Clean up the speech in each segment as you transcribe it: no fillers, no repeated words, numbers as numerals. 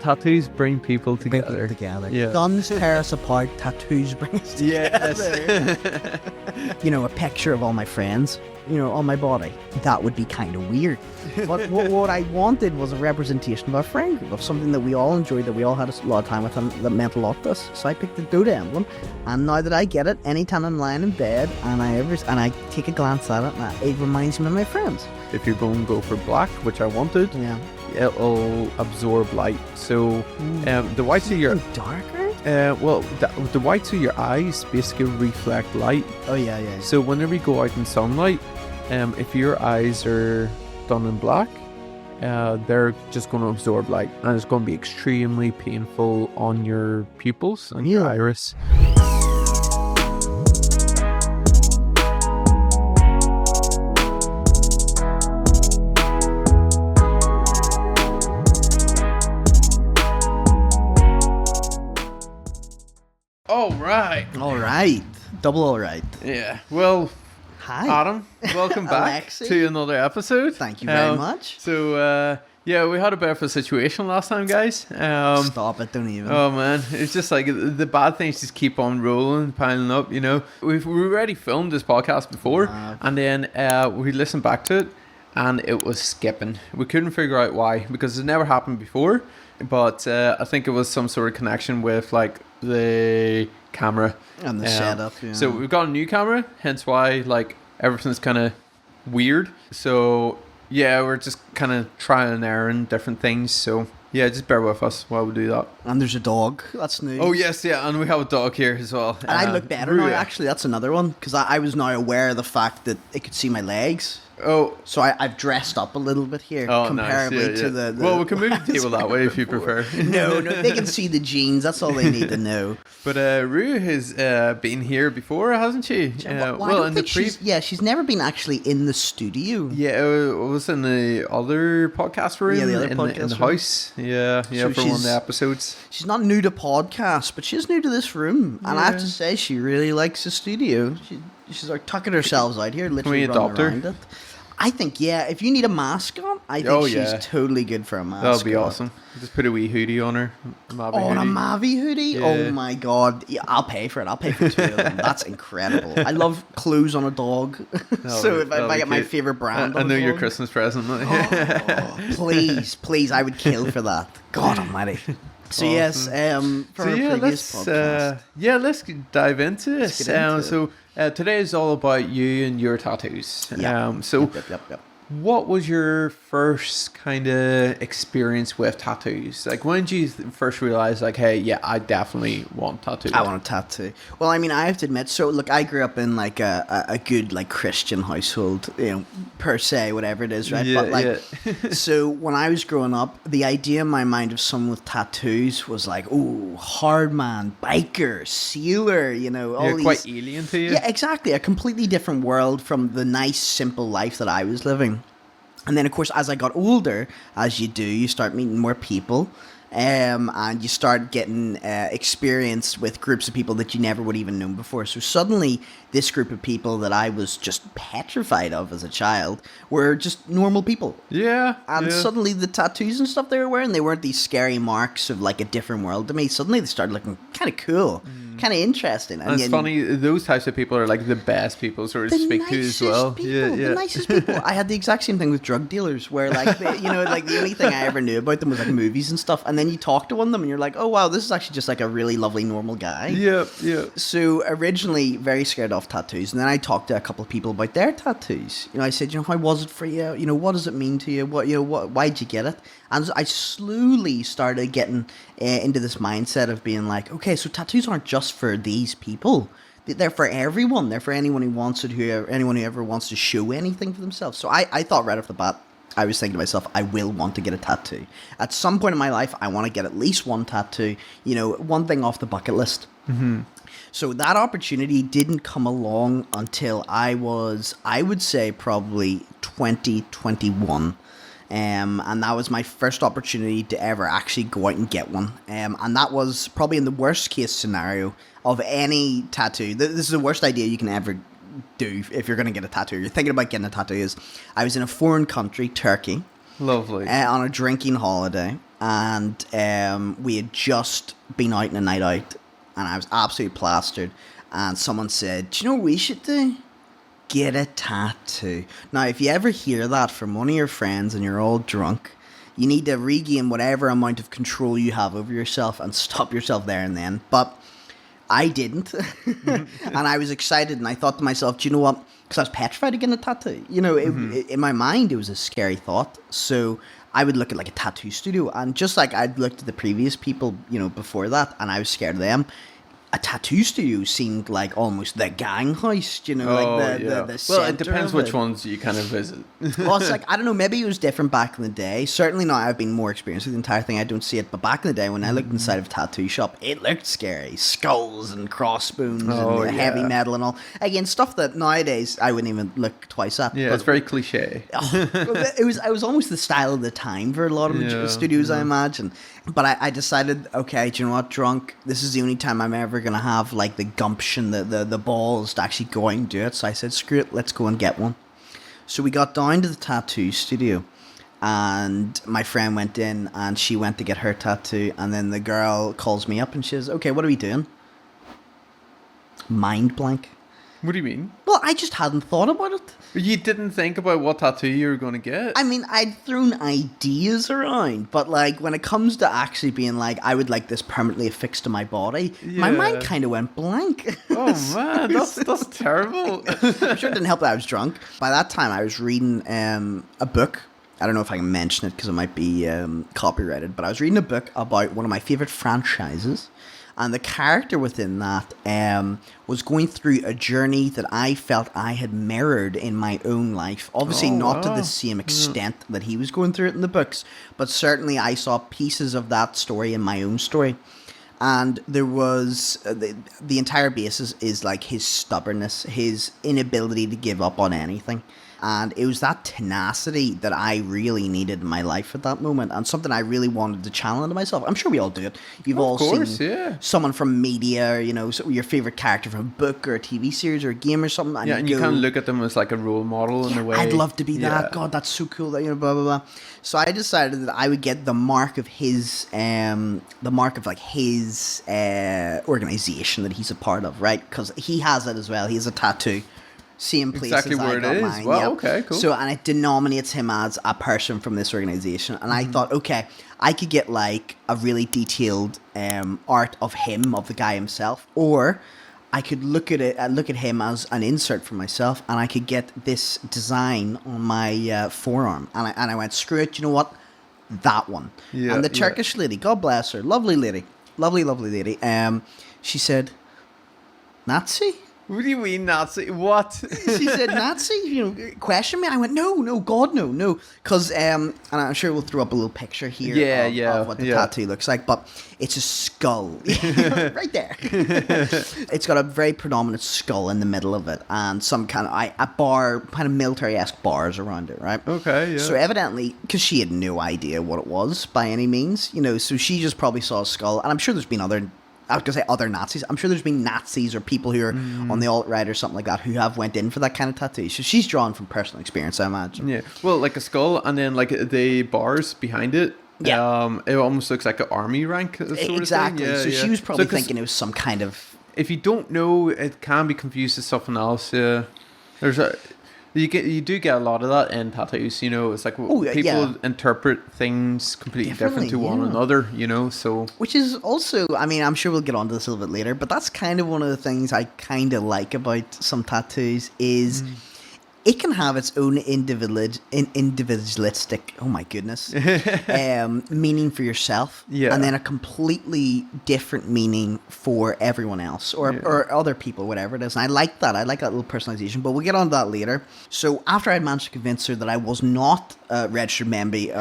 tattoos bring people Bring people together. together. Yeah. Guns tear us apart, tattoos bring us together. Yes. You know, a picture of all my friends, you know, on my body. That would be kind of weird. But what I wanted was a representation of our friend group, of something that we all enjoyed, that we all had a lot of time with, and that meant a lot to us. So I picked the Dota emblem, and now that I get it, anytime I'm lying in bed and I take a glance at it, it reminds me of my friends. If you're going to go for black, which I wanted, Yeah. it'll absorb light. So the whites of your darker? the whites of your eyes basically reflect light. Oh yeah. So whenever you go out in sunlight, if your eyes are done in black, they're just going to absorb light, and it's going to be extremely painful on your pupils and your iris. All right. Double all right. Yeah. Well, Hi. Adam, welcome back Alexi. to another episode. Thank you very much. So, yeah, we had a bit of a situation last time, guys. Stop it, don't even. Oh man, it's just like the bad things just keep on rolling, piling up. You know, we already filmed this podcast before, and then we listened back to it, and it was skipping. We couldn't figure out why, because it never happened before. But I think it was some sort of connection with like the camera And the setup. Yeah. So we've got a new camera, hence why like everything's kind of weird. So yeah, we're just kind of trial and error and different things. So yeah, just bear with us while we do that. And there's a dog. That's new. Oh yes, yeah, and we have a dog here as well. And I look better now, Rua. actually. That's another one. Because I was now aware of the fact that it could see my legs. Oh, So I've dressed up a little bit here, oh, comparably nice. Yeah, to yeah. the Well, we can move the table that way if you prefer. No, they can see the jeans. That's all they need to know. But Rue has been here before, hasn't she? Well, I don't think she's never been actually in the studio. Yeah, it was in the other podcast room. Yeah, the other in podcast the room. house. Yeah, So for one of she's- the episodes. She's not new to podcasts, but she's new to this room. And I have to say, she really likes the studio. She's like tucking herself out here, literally running adopt her? around it. I think, yeah, if you need a mascot, I think she's totally good for a mascot. That'll be awesome. Just put a wee hoodie on her. A Mavi Oh, and a hoodie. Mavi hoodie? Yeah. Oh my god. Yeah, I'll pay for it. I'll pay for 2 of them. That's incredible. I love clothes on a dog. So if I get my favourite brand I on know a your dog- Christmas present. Oh, please, I would kill for that. God almighty. So yes, for our previous podcast. Let's dive into this. get into it. So today is all about you and your tattoos. Yeah. So Yep. what was your first kind of experience with tattoos? Like, when did you first realize, like, hey, yeah, I definitely want tattoos? I want a tattoo. Well, I mean, I have to admit, so look, I grew up in like a good like Christian household, you know, per se, whatever it is, right? Yeah, But like, yeah. so when I was growing up, the idea in my mind of someone with tattoos was like, oh, hard man, biker, sealer, you know, all You're these. quite alien to you. Yeah, exactly. A completely different world from the nice, simple life that I was living. And then, of course, as I got older, as you do, you start meeting more people. And you start getting experience with groups of people that you never would even known before. So suddenly, this group of people that I was just petrified of as a child were just normal people. Yeah. And yeah. suddenly the tattoos and stuff they were wearing, they weren't these scary marks of like a different world to me. Suddenly they started looking kind of cool, kind of interesting. And it's funny, those types of people are like the best people sort of speak to as well. The nicest people. I had the exact same thing with drug dealers, where like like the only thing I ever knew about them was like movies and stuff, and then you talk to one of them and you're like, oh wow, this is actually just like a really lovely normal guy. Yeah. So originally very scared off tattoos, and then I talked to a couple of people about their tattoos. You know, I said, how was it for you? You know, what does it mean to you? Why'd you get it? And I slowly started getting into this mindset of being like, okay, so tattoos aren't just for these people. They're for everyone. They're for anyone who wants it, anyone who ever wants to show anything for themselves. So I thought right off the bat, I was thinking to myself, I will want to get a tattoo. At some point in my life, I want to get at least one tattoo, one thing off the bucket list. Mm-hmm. So that opportunity didn't come along until I was, I would say, probably 2021. And that was my first opportunity to ever actually go out and get one. And that was probably in the worst case scenario of any tattoo. This is the worst idea you can ever do if you're going to get a tattoo. You're thinking about getting a tattoo. I was in a foreign country, Turkey. Lovely. On a drinking holiday. and we had just been out on a night out, and I was absolutely plastered. And someone said, "Do you know what we should do? Get a tattoo." Now, if you ever hear that from one of your friends and you're all drunk, you need to regain whatever amount of control you have over yourself and stop yourself there and then. But I didn't. And I was excited, and I thought to myself, do you know what? Because I was petrified of getting a tattoo. You know, in my mind, it was a scary thought. So I would look at like a tattoo studio, and just like I'd looked at the previous people, you know, before that, and I was scared of them. A tattoo studio seemed like almost the gang heist, you know, like the well, it depends which ones you kind of visit. Well, it's like, I don't know, maybe it was different back in the day. Certainly now I've been more experienced with the entire thing. I don't see it. But back in the day when I looked inside of a tattoo shop, it looked scary. Skulls and crossbones and heavy metal and all. Again, stuff that nowadays I wouldn't even look twice at. Yeah, but it's very cliche. It was almost the style of the time for a lot of studios, I imagine. But I decided, okay, do you know what, drunk, this is the only time I'm ever going to have like the gumption, the balls to actually go out and do it. So I said, screw it, let's go and get one. So we got down to the tattoo studio, and my friend went in and she went to get her tattoo, and then the girl calls me up and she says, okay, what are we doing? Mind blank. What do you mean? Well, I just hadn't thought about it. You didn't think about what tattoo you were going to get? I mean, I'd thrown ideas around, but like when it comes to actually being like, I would like this permanently affixed to my body, my mind kind of went blank. Oh man, that's terrible. I'm sure it didn't help that I was drunk. By that time, I was reading a book. I don't know if I can mention it because it might be copyrighted, but I was reading a book about one of my favorite franchises. And the character within that was going through a journey that I felt I had mirrored in my own life. Obviously, not to the same extent that he was going through it in the books, but certainly I saw pieces of that story in my own story. And there was the entire basis is like his stubbornness, his inability to give up on anything. And it was that tenacity that I really needed in my life at that moment, and something I really wanted to channel into myself. I'm sure we all do it. You've all seen someone from media, or, you know, your favorite character from a book or a TV series or a game or something. And you kind of look at them as like a role model in a way. I'd love to be that. God, that's so cool. That, you know, blah blah blah. So I decided that I would get the mark of his, organization that he's a part of, right? Because he has it as well. He has a tattoo. Same place exactly as where I got it is. mine. Well, okay, cool. So, and it denominates him as a person from this organization. And I thought, okay, I could get like a really detailed art of him, of the guy himself, or I could look at him as an insert for myself, and I could get this design on my forearm. And I went, screw it. You know what? That one. Yeah, and the Turkish lady, God bless her, lovely lady, lovely lady. She said, Nazi. What do you mean Nazi? What? She said Nazi, you know, question me. I went, no, God, no. Because, and I'm sure we'll throw up a little picture here of what the tattoo looks like, but it's a skull right there. It's got a very predominant skull in the middle of it, and some kind of military-esque bars around it, right? Okay, yeah. So evidently, because she had no idea what it was by any means, you know, so she just probably saw a skull, and I'm sure there's been other Nazis. I'm sure there's been Nazis or people who are on the alt-right or something like that who have went in for that kind of tattoo. So she's drawn from personal experience, I imagine. Yeah. Well, like a skull, and then like the bars behind it. Yeah. It almost looks like an army rank sort of thing. Exactly. Yeah, so she was probably thinking it was some kind of... If you don't know, it can be confused with something else. Yeah. You do get a lot of that in tattoos, you know. It's like people interpret things completely different to one another, you know. So which is also, I mean, I'm sure we'll get onto this a little bit later, but that's kind of one of the things I kind of like about some tattoos is it can have its own individualistic, oh my goodness, meaning for yourself, and then a completely different meaning for everyone else or other people, whatever it is. And I like that. I like that little personalization, but we'll get on to that later. So after I managed to convince her that I was not a registered member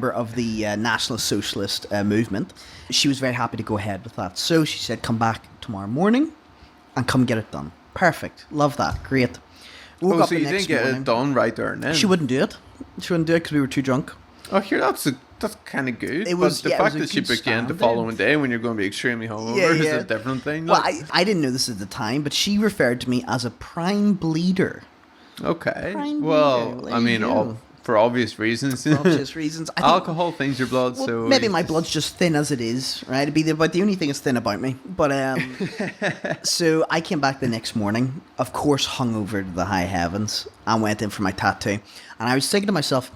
of the National Socialist movement, she was very happy to go ahead with that. So she said, come back tomorrow morning and come get it done. Perfect. Love that. Great. So you didn't get it done right there and then? She wouldn't do it. She wouldn't do it because we were too drunk. Oh, here, that's kind of good. But the fact that she booked you in the following day when you're going to be extremely hungover is a different thing. Well, I didn't know this at the time, but she referred to me as a prime bleeder. Okay. Prime bleeder. I mean, for obvious reasons. For obvious reasons. I think Alcohol thins your blood, so maybe my blood's just thin as it is, right? It'd be about the only thing that's thin about me. But so I came back the next morning, of course, hungover to the high heavens, and went in for my tattoo. And I was thinking to myself,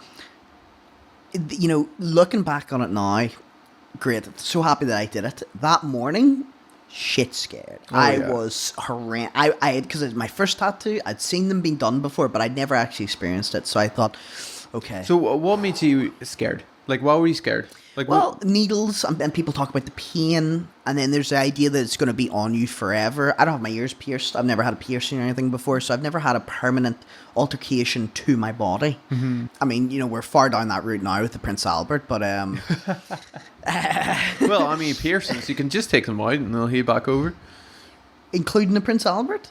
you know, looking back on it now, great. So happy that I did it. That morning, shit scared. I was horrendous. I had, because it was my first tattoo. I'd seen them being done before, but I'd never actually experienced it. So I thought, okay. So what made you scared? Like, why were you scared? Like, well, needles, and people talk about the pain, and then there's the idea that it's going to be on you forever. I don't have my ears pierced. I've never had a piercing or anything before, so I've never had a permanent altercation to my body. Mm-hmm. I mean, you know, we're far down that route now with the Prince Albert, but well, I mean, piercings, you can just take them out and they'll heal back over. Including the Prince Albert?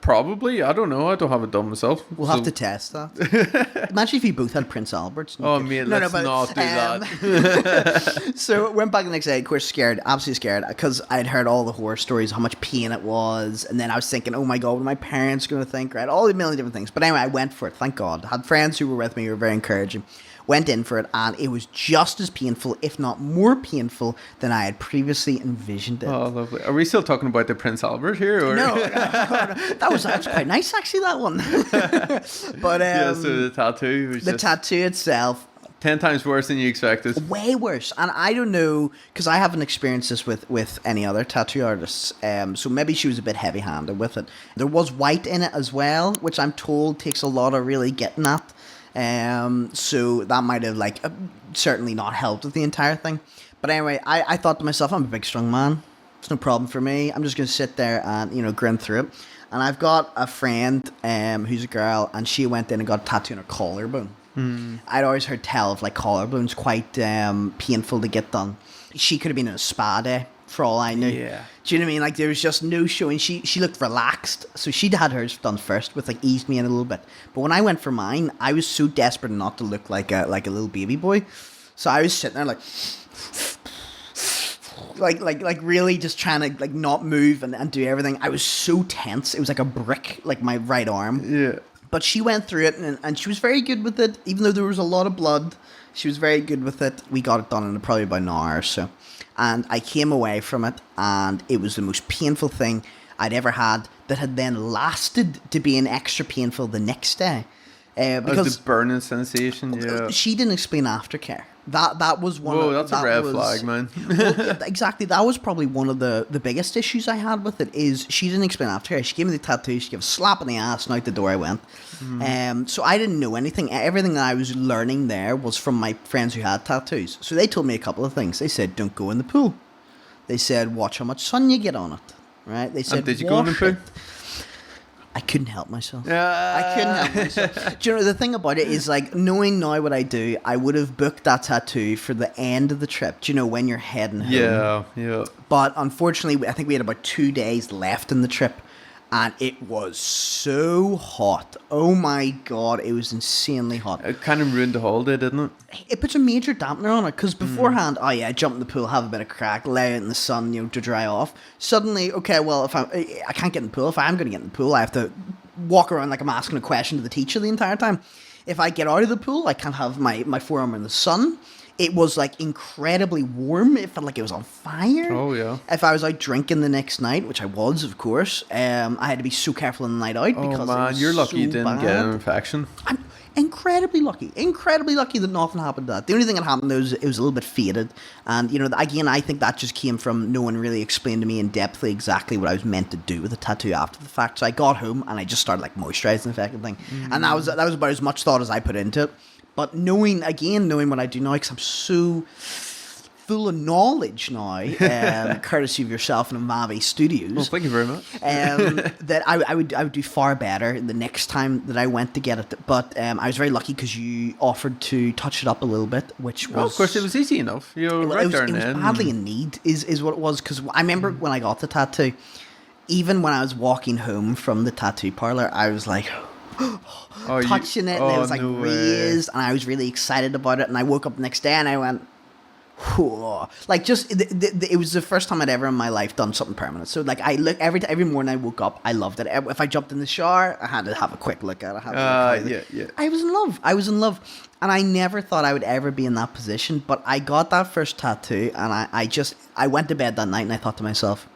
Probably. I don't know. I don't have it done myself. We'll have to test that. Imagine if you both had Prince Alberts. Oh, mate, let's not do that. So I went back the next day, of course, scared, absolutely scared, because I'd heard all the horror stories, how much pain it was, and then I was thinking, oh my God, what are my parents going to think, right? All the million different things. But anyway, I went for it, thank God. I had friends who were with me who were very encouraging. Went in for it, and it was just as painful, if not more painful, than I had previously envisioned it. Oh, lovely. Are we still talking about the Prince Albert here? Or? No. That's quite nice, actually, that one. But yeah, so the tattoo was the tattoo itself, 10 times worse than you expected. Way worse. And I don't know, because I haven't experienced this with any other tattoo artists. So maybe she was a bit heavy-handed with it. There was white in it as well, which I'm told takes a lot of really getting at. So that might have certainly not helped with the entire thing. But anyway, I thought to myself, I'm a big strong man. It's no problem for me. I'm just going to sit there and, you know, grin through it. And I've got a friend who's a girl, and she went in and got a tattoo on her collarbone. I'd always heard tell of collarbones quite painful to get done. She could have been in a spa day for all I knew. Yeah. Do you know what I mean? Like, there was just no showing. She looked relaxed, so she'd had hers done first, which eased me in a little bit. But when I went for mine, I was so desperate not to look like a little baby boy. So I was sitting there like really just trying to not move and do everything. I was so tense. It was like a brick, my right arm. Yeah. But she went through it, and she was very good with it. Even though there was a lot of blood, she was very good with it. We got it done in probably about an hour or so. And I came away from it, and it was the most painful thing I'd ever had, that had then lasted to being extra painful the next day. Because the burning sensation, yeah. She didn't explain aftercare. That was one. Whoa, that's a red flag, man. Well, exactly. That was probably one of the biggest issues I had with it. Is she didn't explain aftercare. She gave me the tattoo. She gave a slap in the ass, and out the door I went. So I didn't know anything. Everything that I was learning there was from my friends who had tattoos. So they told me a couple of things. They said, "Don't go in the pool." They said, "Watch how much sun you get on it." Right? They said, and did you go in the pool? I couldn't help myself. I couldn't help myself. Do you know, the thing about it is, knowing now what I do, I would have booked that tattoo for the end of the trip. Do you know, when you're heading home? Yeah. But unfortunately, I think we had about 2 days left in the trip, and it was so hot. Oh my God, it was insanely hot. It kind of ruined the holiday, didn't it? It puts a major dampener on it, because beforehand, jump in the pool, have a bit of crack, lay out in the sun, to dry off. Suddenly, okay, well, if I can't get in the pool, if I'm going to get in the pool, I have to walk around like I'm asking a question to the teacher the entire time. If I get out of the pool, I can't have my forearm in the sun. It was incredibly warm. It felt like it was on fire. Oh, yeah. If I was out drinking the next night, which I was, of course, I had to be so careful on the night out, because man, you're lucky you didn't bad. get an infection. I'm incredibly lucky that nothing happened to that. The only thing that happened was it was a little bit faded. And, again, I think that just came from no one really explained to me in depth exactly what I was meant to do with the tattoo after the fact. So I got home and I just started moisturizing the fucking thing. And that was about as much thought as I put into it. But knowing what I do now, because I'm so full of knowledge now, courtesy of yourself and Mavi Studios. Well, thank you very much. That I would do far better the next time that I went to get it. But I was very lucky because you offered to touch it up a little bit, which was... Well, of course, it was easy enough. It was badly in need, is what it was. Because I remember when I got the tattoo, even when I was walking home from the tattoo parlor, I was like... touching it, and it was raised, and I was really excited about it, and I woke up the next day and I went, like just it was the first time I'd ever in my life done something permanent. So like I look every morning I woke up, I loved it. If I jumped in the shower, I had to have a quick look at it. Yeah. I was in love, and I never thought I would ever be in that position. But I got that first tattoo, and I went to bed that night and I thought to myself,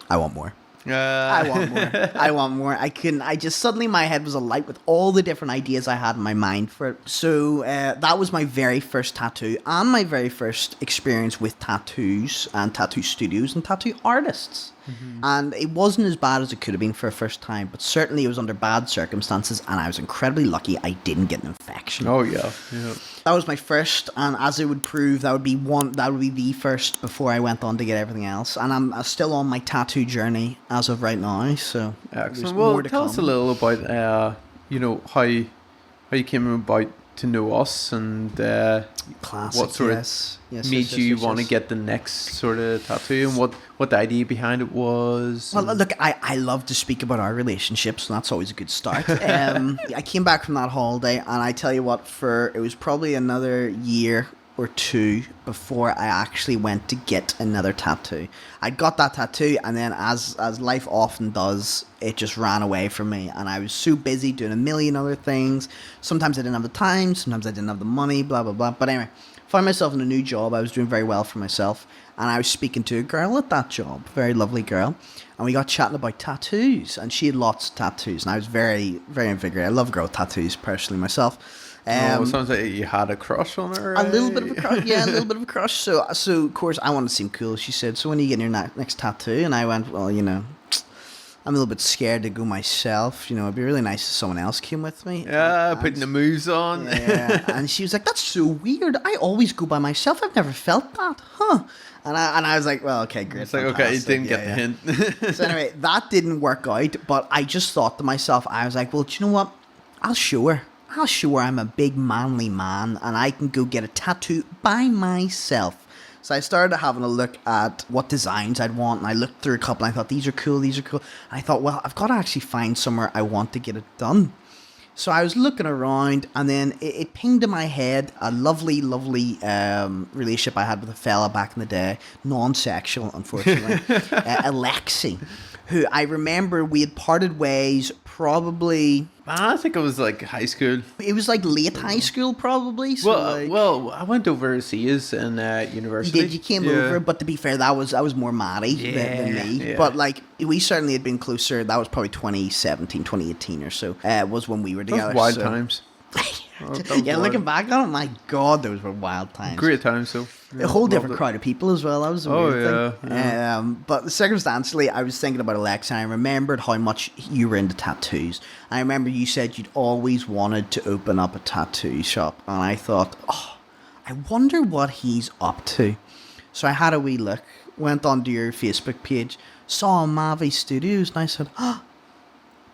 I want more. I want more. I want more. I just suddenly my head was alight with all the different ideas I had in my mind for it. So that was my very first tattoo and my very first experience with tattoos and tattoo studios and tattoo artists. Mm-hmm. And it wasn't as bad as it could have been for a first time, but certainly it was under bad circumstances, and I was incredibly lucky I didn't get an infection. Oh yeah. That was my first, and as it would prove, that would be the first before I went on to get everything else. And I'm still on my tattoo journey as of right now. So excellent. Well, tell us a little about how you came about to know us, and classic, what sort of made you want to get the next sort of tattoo, and what the idea behind it was. Well, look, I love to speak about our relationships, and that's always a good start. I came back from that holiday, and I tell you what, it was probably another year or two before I actually went to get another tattoo. I got that tattoo, and then as life often does, it just ran away from me, and I was so busy doing a million other things. Sometimes I didn't have the time, sometimes I didn't have the money, blah blah blah. But anyway, found myself in a new job. I was doing very well for myself, and I was speaking to a girl at that job, very lovely girl, and we got chatting about tattoos, and she had lots of tattoos, and I was very, very invigorated. I love girl tattoos personally myself. It sounds like you had a crush on her. A little bit of a crush, yeah, a little bit of a crush. So of course I wanted to seem cool. She said, "So when are you getting your next tattoo?" And I went, "Well, I'm a little bit scared to go myself. It'd be really nice if someone else came with me." Yeah, putting the moves on. Yeah, and she was like, "That's so weird. I always go by myself. I've never felt that, huh?" And I was like, "Well, okay, great." It's like, okay, you didn't get the hint. So anyway, that didn't work out. But I just thought to myself, I was like, "Well, do you know what? I'll show her I'm a big manly man, and I can go get a tattoo by myself." So I started having a look at what designs I'd want, and I looked through a couple, and I thought, these are cool. And I thought, well, I've got to actually find somewhere I want to get it done. So I was looking around, and then it pinged in my head a lovely, lovely relationship I had with a fella back in the day, non-sexual, unfortunately, Alexi, who I remember we had parted ways probably... I think it was like high school. It was like late high school, probably. So well, I went overseas in university. You came over, but to be fair, that was more Maddie than me. Yeah. But like, we certainly had been closer. That was probably 2017, 2018 or so. Was when we were together. Wild times. Looking back on it, my God, those were wild times. Great times, so. A whole different crowd of people as well. That was a weird thing. Yeah. But circumstantially, I was thinking about Alexa, and I remembered how much you were into tattoos. I remember you said you'd always wanted to open up a tattoo shop, and I thought, I wonder what he's up to. So I had a wee look, went onto your Facebook page, saw Mavi Studios, and I said,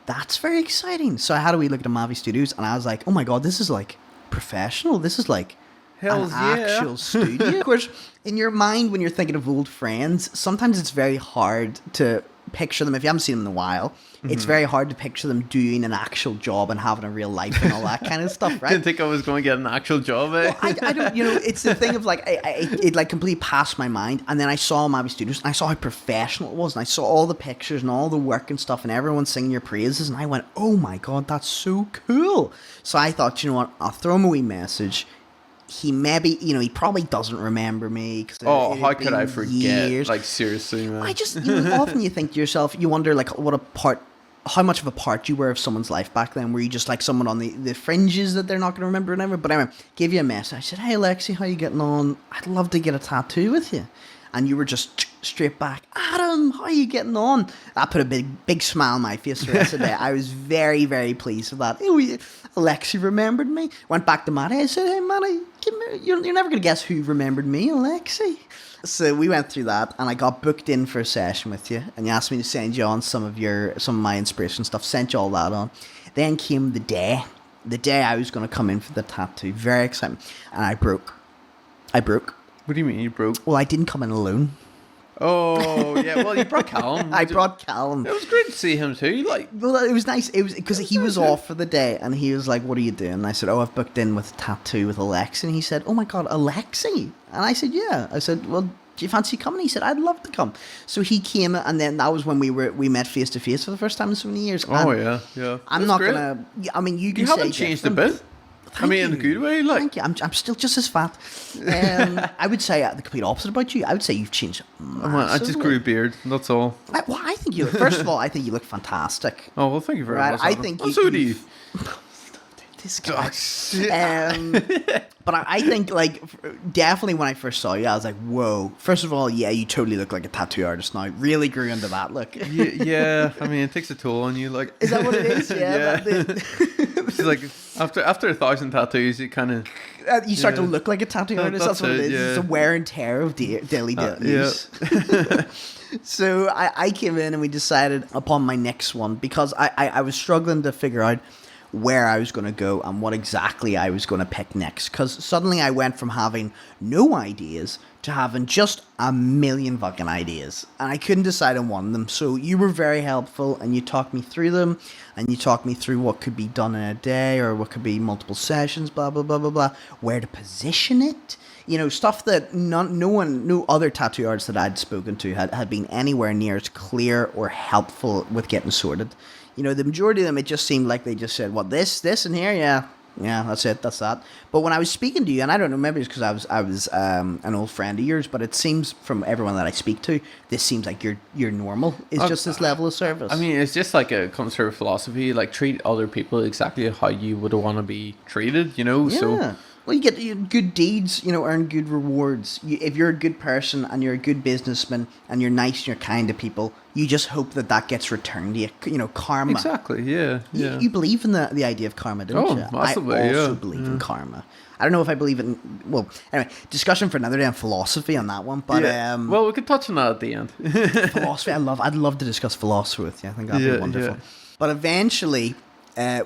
that's very exciting. So I had a wee look at the Mavi Studios, and I was like, oh my God, this is like professional. This is like actual studio. Of course, in your mind, when you're thinking of old friends, sometimes it's very hard to picture them. If you haven't seen them in a while, it's very hard to picture them doing an actual job and having a real life and all that kind of stuff, right? Didn't think I was going to get an actual job, eh? Well, I don't, it's the thing of like, it like completely passed my mind. And then I saw Mavi Studios, and I saw how professional it was, and I saw all the pictures and all the work and stuff, and everyone singing your praises, and I went, oh my God, that's so cool. So I thought, you know what, I'll throw him a wee message. He maybe, he probably doesn't remember me. How could I forget? Years. Like, seriously, man. I just, often you think to yourself, you wonder, like, how much of a part you were of someone's life back then. Were you just like someone on the fringes that they're not going to remember and ever? But anyway, gave you a message. I said, hey, Lexi, how you getting on? I'd love to get a tattoo with you. And you were just straight back, Adam, how are you getting on? That put a big smile on my face the rest of the day. I was very, very pleased with that. Alexi remembered me. Went back to Matty. I said, hey, Matty, you're never going to guess who remembered me, Alexi. So we went through that, and I got booked in for a session with you, and you asked me to send you on some of my inspiration stuff. Sent you all that on. Then came the day I was going to come in for the tattoo. Very exciting. And I broke. What do you mean you broke? Well, I didn't come in alone. Oh, yeah. Well, you brought Callum. I brought Callum. It was great to see him too. Like, Well, it was nice. It was because he was off for the day, and he was like, "What are you doing?" And I said, "Oh, I've booked in with a tattoo with Alexi." And he said, "Oh my God, Alexi!" And I said, "Yeah." I said, "Well, do you fancy coming?" He said, "I'd love to come." So he came, and then that was when we met face to face for the first time in so many years. oh And yeah. I'm That's not great. gonna. I mean, you can You say haven't changed a different. bit. I mean, in a good way. Like, Thank you. I'm still just as fat. I would say the complete opposite about you. I would say you've changed massively. I just grew a beard. That's all. Well, I think you. First of all, I think you look fantastic. Oh well, thank you very Right, much. I Adam. think Oh, you- so do you. you've- This guy. Oh, shit. But I think, like, definitely when I first saw you, I was like, whoa. First of all, yeah, you totally look like a tattoo artist now. Really grew into that look. Yeah, I mean, it takes a toll on you. Like, Is that what it is? Yeah. Yeah. it's like after 1,000 tattoos, you kind of You start to Yeah. look like a tattoo That- artist. That's what it that's is. it, It's yeah. the wear and tear of daily yeah. use. So I came in and we decided upon my next one because I was struggling to figure out where I was going to go and what exactly I was going to pick next. Because suddenly I went from having no ideas to having just a million fucking ideas. And I couldn't decide on one of them. So you were very helpful and you talked me through them. And you talked me through what could be done in a day or what could be multiple sessions, blah, blah, blah, blah, blah. Where to position it. You know, stuff that no other tattoo artist that I'd spoken to had been anywhere near as clear or helpful with getting sorted. You know, the majority of them, it just seemed like they just said, "What this, and here, yeah, that's it, that's that." But when I was speaking to you, and I don't know, maybe it's because I was an old friend of yours, but it seems from everyone that I speak to, this seems like you're normal. It's just this level of service. I mean, it's just like a comes through philosophy. Like, treat other people exactly how you would want to be treated. You know, yeah. so. Well, you get good deeds, you know, earn good rewards. If you're a good person and you're a good businessman and you're nice and you're kind to people, you just hope that gets returned to you. You know, karma. Exactly. Yeah. Yeah. You believe in the idea of karma, don't Oh, you? massively, I also yeah. believe in karma. I don't know if I believe in... Well, anyway, discussion for another day on philosophy on that one. But Yeah. Well, we could touch on that at the end. philosophy, I'd love to discuss philosophy with you. I think that'd be Yeah, wonderful. yeah. But eventually...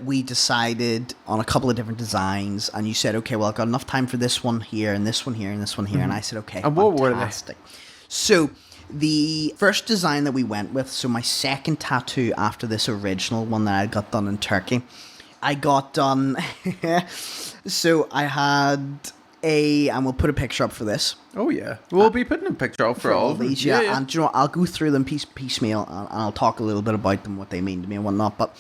we decided on a couple of different designs, and you said, "Okay, well, I've got enough time for this one here, and this one here, and this one here." And I said, "Okay, And what were they? fantastic." So the first design that we went with, so my second tattoo after this original one that I got done in Turkey, I got done. So I had and we'll put a picture up for this. Oh yeah, we'll be putting a picture up for all of them. these, yeah. And do you know what, I'll go through them piecemeal, and I'll talk a little bit about them, what they mean to me and whatnot. But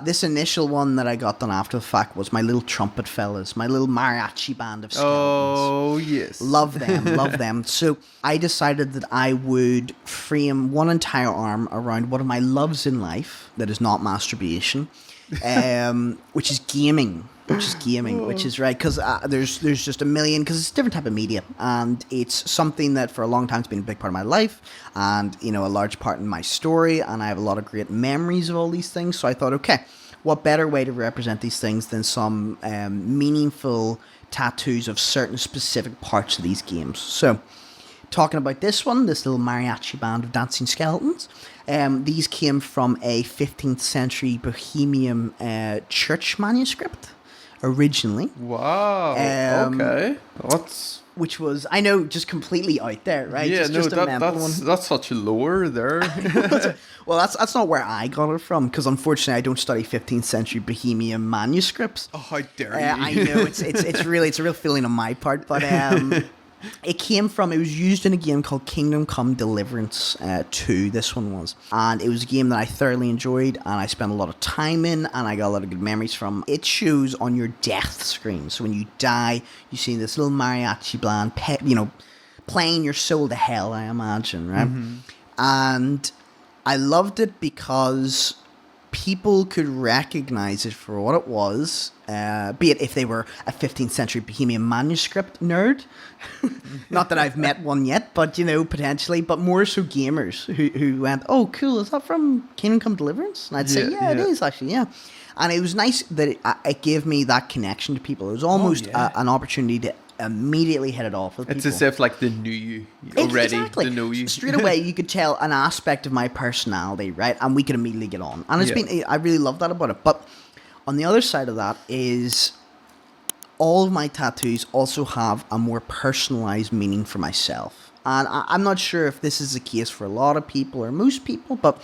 this initial one that I got done after the fact was my little trumpet fellas, my little mariachi band of skeletons. Oh yes, Love them, love them. So I decided that I would frame one entire arm around one of my loves in life that is not masturbation, which is gaming. Which is right, because there's just a million, because it's a different type of media, and it's something that for a long time has been a big part of my life, and you know, a large part in my story, and I have a lot of great memories of all these things. So I thought, okay, what better way to represent these things than some meaningful tattoos of certain specific parts of these games. So talking about this one, this little mariachi band of dancing skeletons. These came from a 15th century Bohemian church manuscript. Originally, wow. Okay, which was, I know, just completely out there, right? Yeah, just a mental one. that's such a lore there. Well, that's not where I got it from, because unfortunately I don't study 15th century Bohemian manuscripts. Oh, how dare you! I know it's a real feeling on my part, but it was used in a game called Kingdom Come Deliverance 2, this one was. And it was a game that I thoroughly enjoyed, and I spent a lot of time in, and I got a lot of good memories from. It shows on your death screen. So when you die, you see this little mariachi band, playing your soul to hell, I imagine, right? Mm-hmm. And I loved it because people could recognize it for what it was, be it if they were a 15th century Bohemian manuscript nerd. Not that I've met one yet, but, you know, potentially, but more so gamers who went, "Oh, cool, is that from Kingdom Come Deliverance?" And I'd say, yeah, it is actually, yeah. And it was nice that it gave me that connection to people. It was almost an opportunity to immediately hit it off with people. It's as if like they knew you already. Exactly. They know you. Straight away, you could tell an aspect of my personality, right? And we could immediately get on. And I really love that about it. But on the other side of that is all of my tattoos also have a more personalized meaning for myself. And I'm not sure if this is the case for a lot of people or most people, but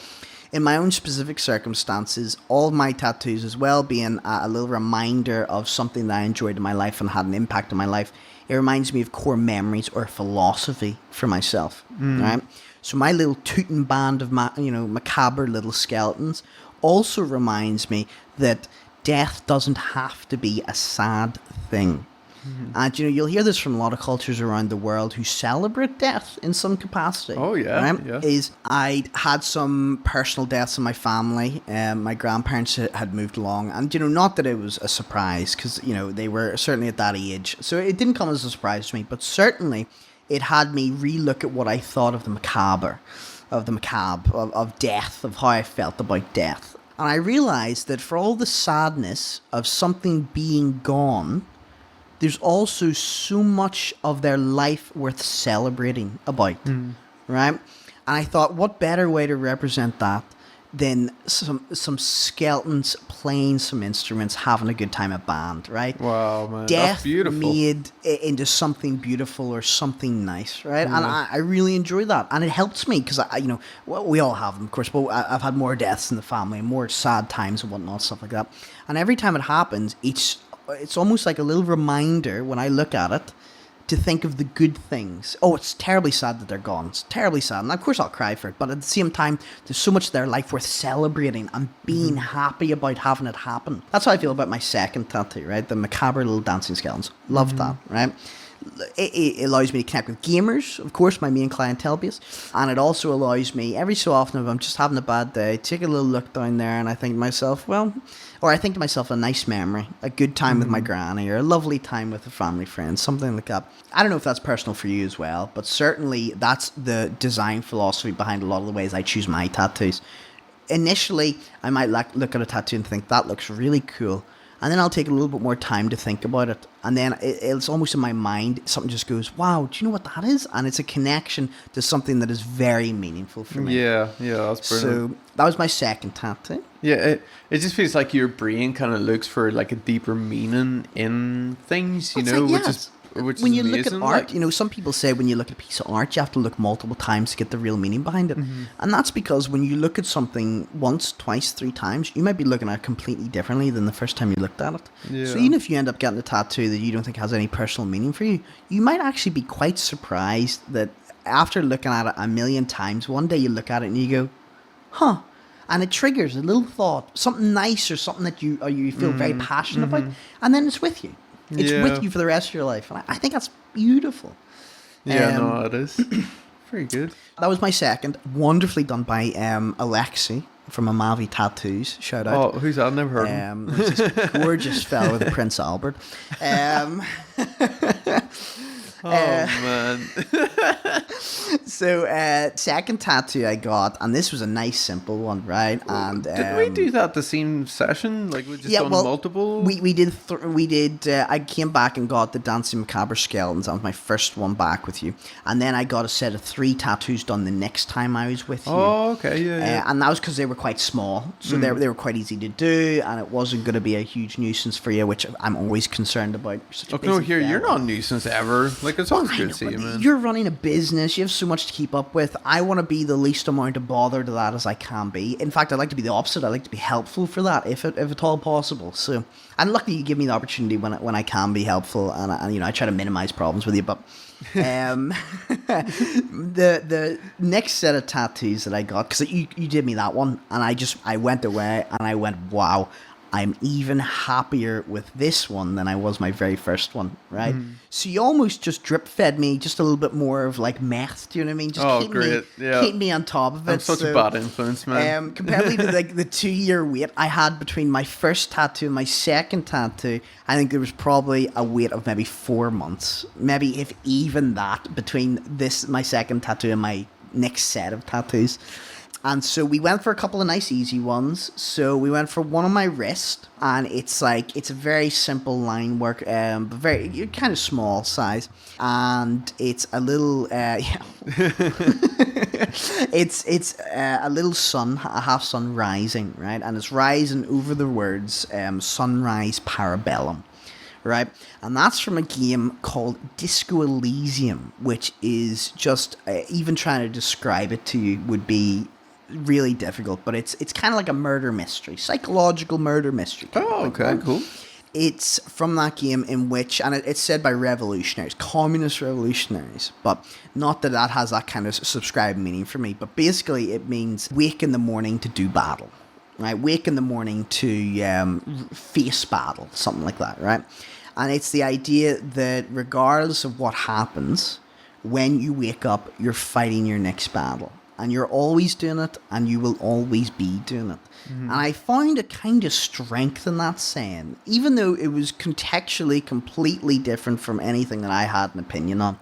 in my own specific circumstances, all of my tattoos, as well being a little reminder of something that I enjoyed in my life and had an impact on my life, it reminds me of core memories or philosophy for myself, right? So my little tooting band of macabre little skeletons also reminds me that death doesn't have to be a sad thing. And you'll hear this from a lot of cultures around the world who celebrate death in some capacity. Oh yeah, right? yeah. I had some personal deaths in my family. My grandparents had moved along, and not that it was a surprise, because they were certainly at that age, so it didn't come as a surprise to me. But certainly, it had me relook at what I thought of the macabre, of death, of how I felt about death, and I realized that for all the sadness of something being gone, there's also so much of their life worth celebrating about, right? And I thought, what better way to represent that than some skeletons playing some instruments, having a good time at band, right? Wow, man, Death that's beautiful. made into something beautiful or something nice, right? And I really enjoy that, and it helps me because we all have them, of course, but I've had more deaths in the family and more sad times and whatnot, stuff like that. And every time it happens, it's almost like a little reminder when I look at it to think of the good things. Oh, it's terribly sad that they're gone. It's terribly sad. And of course I'll cry for it. But at the same time, there's so much of their life worth celebrating and being happy about having it happen. That's how I feel about my second tattoo, right? The macabre little dancing skeletons. Love that, right? It allows me to connect with gamers, of course, my main clientele base. And it also allows me, every so often, if I'm just having a bad day, take a little look down there and I think to myself, I think to myself, a nice memory, a good time with my granny, or a lovely time with a family friend, something like that. I don't know if that's personal for you as well, but certainly that's the design philosophy behind a lot of the ways I choose my tattoos. Initially, I might look at a tattoo and think, that looks really cool. And then I'll take a little bit more time to think about it. And then it's almost in my mind, something just goes, wow, do you know what that is? And it's a connection to something that is very meaningful for me. Yeah, that's brilliant. So that was my second tattoo. Yeah, it just feels like your brain kind of looks for like a deeper meaning in things, which is when you look at amazing, art, some people say when you look at a piece of art, you have to look multiple times to get the real meaning behind it. And that's because when you look at something once, twice, 3 times, you might be looking at it completely differently than the first time you looked at it. Yeah. So even if you end up getting a tattoo that you don't think has any personal meaning for you, you might actually be quite surprised that after looking at it a million times, one day you look at it and you go, huh. And it triggers a little thought, something nice or something that you feel very passionate about, and then it's with you. It's with you for the rest of your life. And I think that's beautiful. Yeah, no, it is. Very good. That was my second. Wonderfully done by Alexi from Amavi Tattoos. Shout out. Oh, who's that? I've never heard of him. This gorgeous fellow with Prince Albert. Man. So, second tattoo I got, and this was a nice simple one, right? And did we do that the same session? Like we just done multiple? We did. I came back and got the Dancing Macabre Skeletons. That was my first one back with you, and then I got a set of 3 tattoos done the next time I was with you. Oh, okay, yeah. And that was because they were quite small, so they were quite easy to do, and it wasn't going to be a huge nuisance for you, which I'm always concerned about. You're not a nuisance ever. Like it's always good to see you, man. You're running a business. You have so much to keep up with. I want to be the least amount of bother to that as I can be. In fact, I'd like to be the opposite. I'd like to be helpful for that, if at all possible. So, and luckily you give me the opportunity when I can be helpful, and I try to minimize problems with you. But the next set of tattoos that I got, because you did me that one, and I went away and I went, wow, I'm even happier with this one than I was my very first one, right? So you almost just drip fed me just a little bit more of like meth, do you know what I mean? Just keep me on top of it. I'm such a bad influence, man. Compared to like the 2-year wait I had between my first tattoo and my second tattoo, I think there was probably a wait of maybe 4 months, maybe if even that, between my second tattoo and my next set of tattoos. And so we went for a couple of nice easy ones. So we went for one on my wrist, and it's a very simple line work, but very kind of small size, and it's a little it's a little sun, a half sun rising, right, and it's rising over the words sunrise parabellum. right? And that's from a game called Disco Elysium, which is just, even trying to describe it to you would be really difficult, but it's kind of like a murder mystery, psychological murder mystery. Oh, okay, cool. It's from that game in which, and it's said by revolutionaries, communist revolutionaries, but not that has that kind of subscribed meaning for me, but basically it means wake in the morning to do battle, right? Wake in the morning to face battle, something like that, right? And it's the idea that regardless of what happens, when you wake up, you're fighting your next battle. And you're always doing it, and you will always be doing it. And I found a kind of strength in that saying, even though it was contextually completely different from anything that I had an opinion on.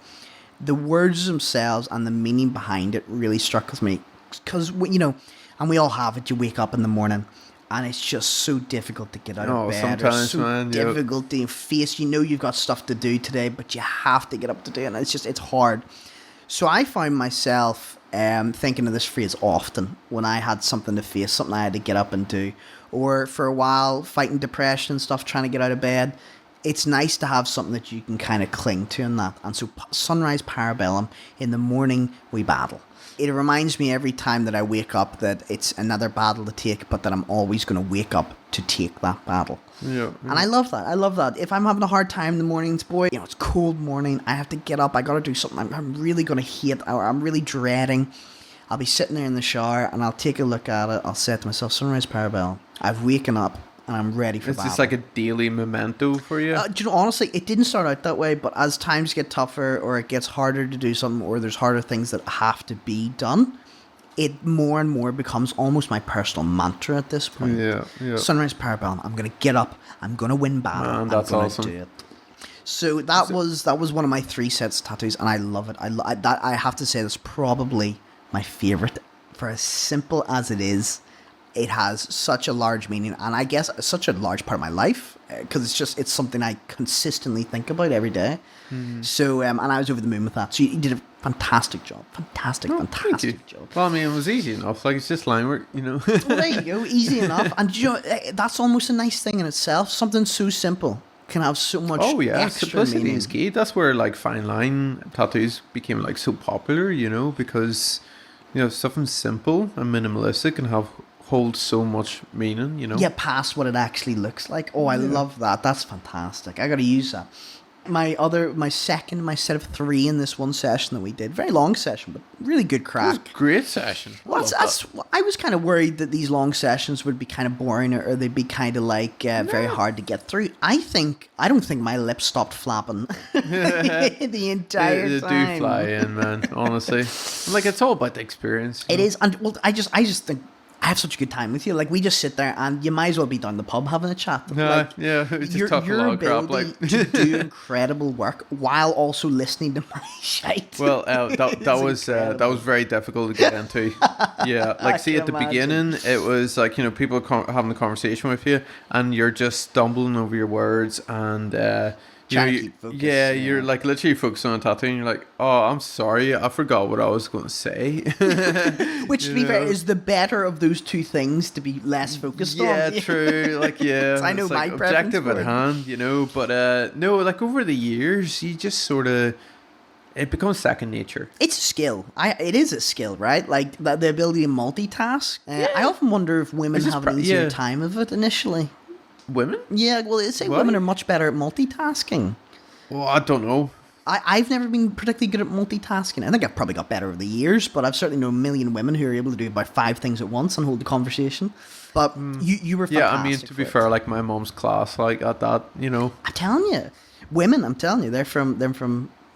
The words themselves and the meaning behind it really struck with me. Because, and we all have it, you wake up in the morning, and it's just so difficult to get out of bed. Sometimes, so man, difficult to face. You've got stuff to do today, but you have to get up to do it, and it's hard. So I found myself thinking of this phrase often when I had something to face, something I had to get up and do, or for a while fighting depression and stuff, trying to get out of bed. It's nice to have something that you can kind of cling to in that. And so sunrise parabellum, in the morning we battle. It reminds me every time that I wake up that it's another battle to take, but that I'm always going to wake up to take that battle. Yeah. And I love that. If I'm having a hard time in the mornings, boy, it's cold morning, I have to get up, I got to do something I'm really going to hate, or I'm really dreading. I'll be sitting there in the shower, and I'll take a look at it. I'll say to myself, sunrise parabellum, I've waken up, and I'm ready for battle. It's just like a daily memento for you? Honestly, it didn't start out that way, but as times get tougher, or it gets harder to do something, or there's harder things that have to be done, it more and more becomes almost my personal mantra at this point. Yeah. Sunrise parabellum, I'm going to get up, I'm going to win battle, Man, that's I'm going awesome. to do it. So that was one of my 3 sets of tattoos, and I love it. I have to say that's probably my favorite. For as simple as it is, it has such a large meaning, and I guess such a large part of my life, because it's something I consistently think about every day. So, and I was over the moon with that. So you did a fantastic job. Fantastic job. Well, I mean, it was easy enough. Like, it's just line work, Well, there you go. Easy enough. And that's almost a nice thing in itself. Something so simple can have so much extra simplicity meaning. is key. That's where, like, fine line tattoos became, like, so popular, because, something simple and minimalistic can hold so much meaning, Get past what it actually looks like. Oh, I love that. That's fantastic. I got to use that. My set of 3 in this one session that we did. Very long session, but really good crack. It was a great session. I was kind of worried that these long sessions would be kind of boring, or they'd be kind of like very hard to get through. I don't think my lips stopped flapping the entire they time. do fly in, man. Honestly, like, it's all about the experience. It is, and I just think I have such a good time with you. Like, we just sit there, and you might as well be down the pub having a chat. It's just tough a lot of crap. Like, to do incredible work while also listening to my shite. Well, that was very difficult to get into. Yeah, like, see, at the beginning, it was like, people having a conversation with you, and you're just stumbling over your words, and you're like literally focused on a tattoo, and you're like, oh, I'm sorry, I forgot what I was going to say. Which, to be fair, is the better of those two things to be less focused on. Yeah, true. Like, yeah, I know it's my like objective at hand, but no, like, over the years, you just sort of, it becomes second nature. It's a skill. It is a skill, right? Like, the ability to multitask. I often wonder if women have an easier time of it initially. Women? Yeah, well, they say women are much better at multitasking. Well, I don't know. I've never been particularly good at multitasking. I think I've probably got better over the years, but I've certainly known a million women who are able to do about 5 things at once and hold the conversation. But you were fantastic. Yeah, I mean, to be fair, like, my mom's class, like, at that, I'm telling you. Women, I'm telling you, they're from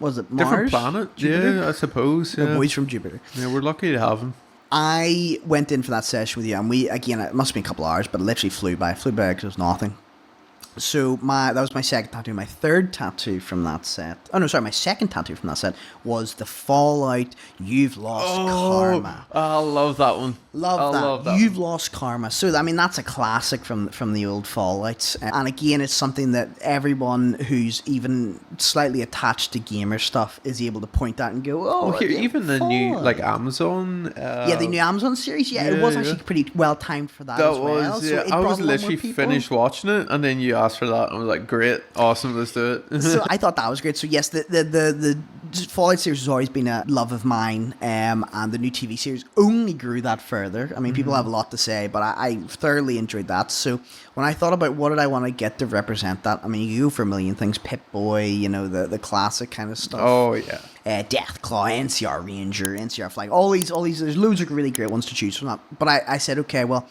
was it Mars? Different planet, Jupiter? Yeah, I suppose. Yeah. The boys from Jupiter. Yeah, we're lucky to have them. I went in for that session with you, and it must have been a couple of hours, but it literally flew by because it was nothing. So that was my second tattoo. My third tattoo from that set. Oh no, sorry, my second tattoo from that set was the Fallout You've Lost Karma. I love that one. Love that. You've Lost Karma. So I mean, that's a classic from the old Fallouts, and again, it's something that everyone who's even slightly attached to gamer stuff is able to point at and go, oh, here, even the new like Amazon. The new Amazon series. Yeah, it was actually pretty well timed for that as well. I was literally finished watching it, and then you asked for that. I was like, great, awesome, let's do it. So I thought that was great. So yes, the Fallout series has always been a love of mine, and the new TV series only grew that further. I mean, people have a lot to say, but I thoroughly enjoyed that. So when I thought about what did I want to get to represent that, I mean, you go for a million things. Pip-Boy, you know, the classic kind of stuff. Oh yeah. Deathclaw, NCR Ranger, NCR Flag, all these, there's loads of really great ones to choose from that. But I said, okay, well,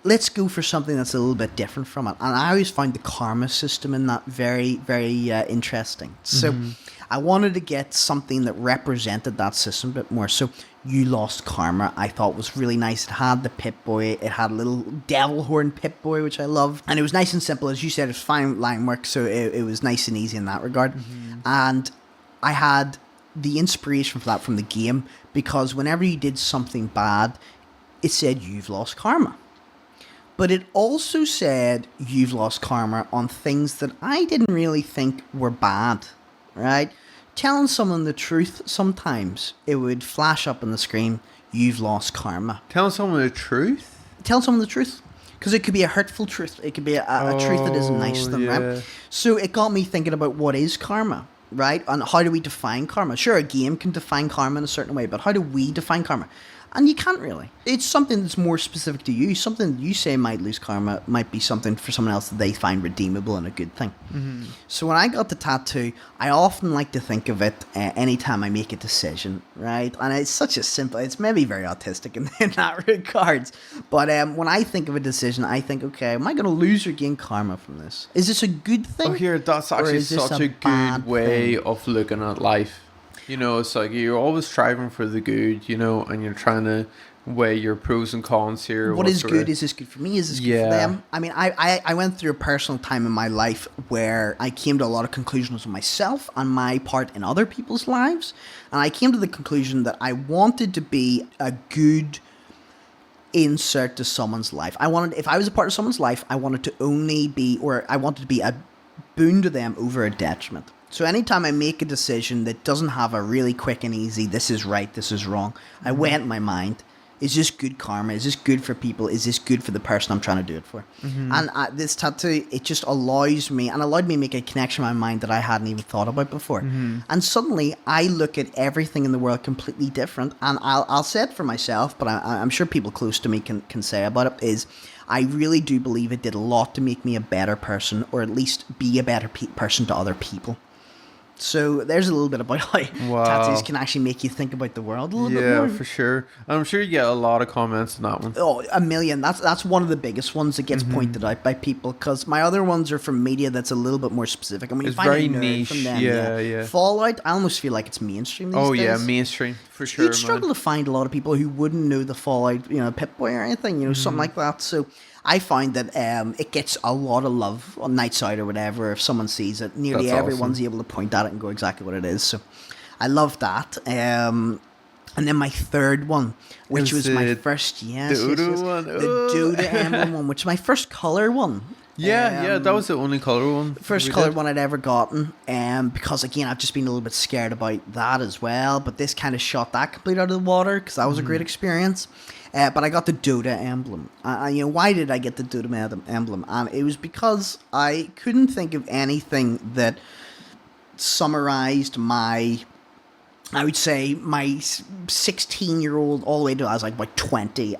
let's go for something that's a little bit different from it. And I always find the karma system in that very, very interesting. So I wanted to get something that represented that system a bit more. So You Lost Karma, I thought was really nice. It had the Pip-Boy, it had a little devil horn Pip-Boy, which I loved. And it was nice and simple. As you said, it was fine line work, so it was nice and easy in that regard. And I had the inspiration for that from the game, because whenever you did something bad, it said you've lost karma. But it also said you've lost karma on things that I didn't really think were bad, right? Telling someone the truth, sometimes it would flash up on the screen, you've lost karma. Telling someone the truth? Tell someone the truth. Because it could be a hurtful truth. It could be a truth that isn't nice to them, right? So it got me thinking about what is karma, right? And how do we define karma? Sure, a game can define karma in a certain way, but how do we define karma? And you can't really. It's something that's more specific to you. Something that you say might lose karma might be something for someone else that they find redeemable and a good thing. So when I got the tattoo, I often like to think of it anytime I make a decision, right? And it's such a simple, it's maybe very autistic in that regards. But when I think of a decision, I think, okay, am I going to lose or gain karma from this? Is this a good thing? Oh, here, that's actually such a good way of looking at life. You know, it's like you're always striving for the good, you know, and you're trying to weigh your pros and cons here. What is good? Is this good for me? Is this good for them? I mean, I went through a personal time in my life where I came to a lot of conclusions of myself and my part in other people's lives. And I came to the conclusion that I wanted to be a good insert to someone's life. If I was a part of someone's life, I wanted to be a boon to them over a detriment. So anytime I make a decision that doesn't have a really quick and easy, this is right, this is wrong, I weigh in my mind, is this good karma? Is this good for people? Is this good for the person I'm trying to do it for? And this tattoo, it just allowed me to make a connection in my mind that I hadn't even thought about before. And suddenly, I look at everything in the world completely different. And I'll say it for myself, but I'm sure people close to me can say about it, is I really do believe it did a lot to make me a better person, or at least be a better person to other people. So there's a little bit about how tattoos can actually make you think about the world a little bit more. Yeah, for sure. I'm sure you get a lot of comments on that one. Oh, a million. That's one of the biggest ones that gets pointed out by people, because my other ones are from media that's a little bit more specific. I mean, it's very niche. From them, yeah. Fallout, I almost feel like it's mainstream these days. Yeah, mainstream for sure. You'd struggle to find a lot of people who wouldn't know the Fallout, Pip-Boy or anything, something like that. So I find that it gets a lot of love on Nights Out or whatever. If someone sees it, nearly everyone's able to point at it and go exactly what it is. So I love that. And then my third one, which was my first, the Doda emblem one, which is my first colour one. Yeah, that was the only colour one. First coloured one I'd ever gotten. Because again, I've just been a little bit scared about that as well. But this kind of shot that complete out of the water, because that was a great experience. But I got the Dota emblem. Why did I get the Dota emblem? And it was because I couldn't think of anything that summarized my 16-year-old all the way to I was like about 20. There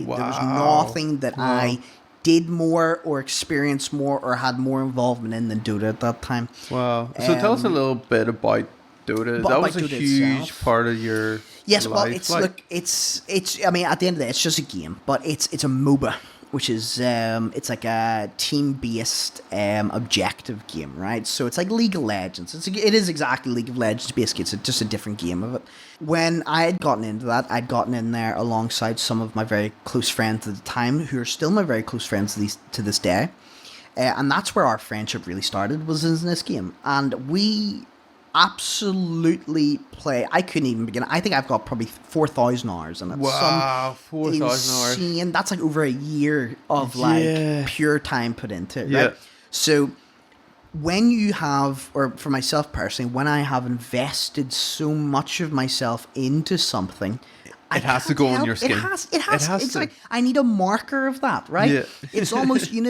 was nothing that I did more or experienced more or had more involvement in than Dota at that time. Wow. So tell us a little bit about Dota. That was a huge part of your yes, life. Well, it's I mean, at the end of the day, it's just a game, but it's a MOBA, which is it's like a team-based objective game, right? So it's like League of Legends. It is exactly League of Legends. Basically, it's just a different game of it. When I had gotten into that, I'd gotten in there alongside some of my very close friends at the time, who are still my very close friends to this day, and that's where our friendship really started, was in this game, and we absolutely play. I couldn't even begin. I think I've got probably 4,000 hours in it. Wow, 4,000 hours. And that's like over a year of pure time put into it, right? Yeah. So when you have, or for myself personally, when I have invested so much of myself into something, It has to go on your skin. It has. It's to. like, I need a marker of that, right? Yeah. It's almost, in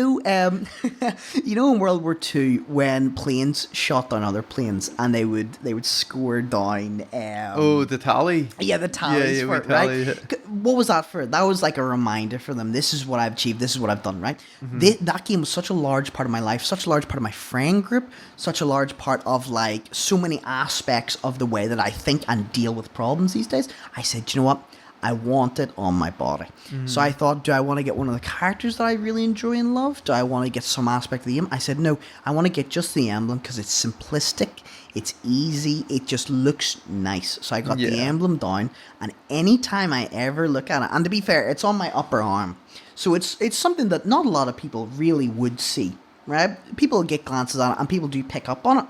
World War II when planes shot down other planes and they would score down. The tally. Yeah, the tallies for it, tally, right? What was that for? That was like a reminder for them. This is what I've achieved. This is what I've done, right? That game was such a large part of my life, such a large part of my friend group, such a large part of like so many aspects of the way that I think and deal with problems these days. I said, you know what? I want it on my body. So I thought, do I want to get one of the characters that I really enjoy and love? Do I want to get some aspect of the game? I said, no, I want to get just the emblem because it's simplistic, it's easy, it just looks nice. So I got the emblem down, and anytime I ever look at it, and to be fair, it's on my upper arm. So it's something that not a lot of people really would see, right? People get glances at it, and people do pick up on it.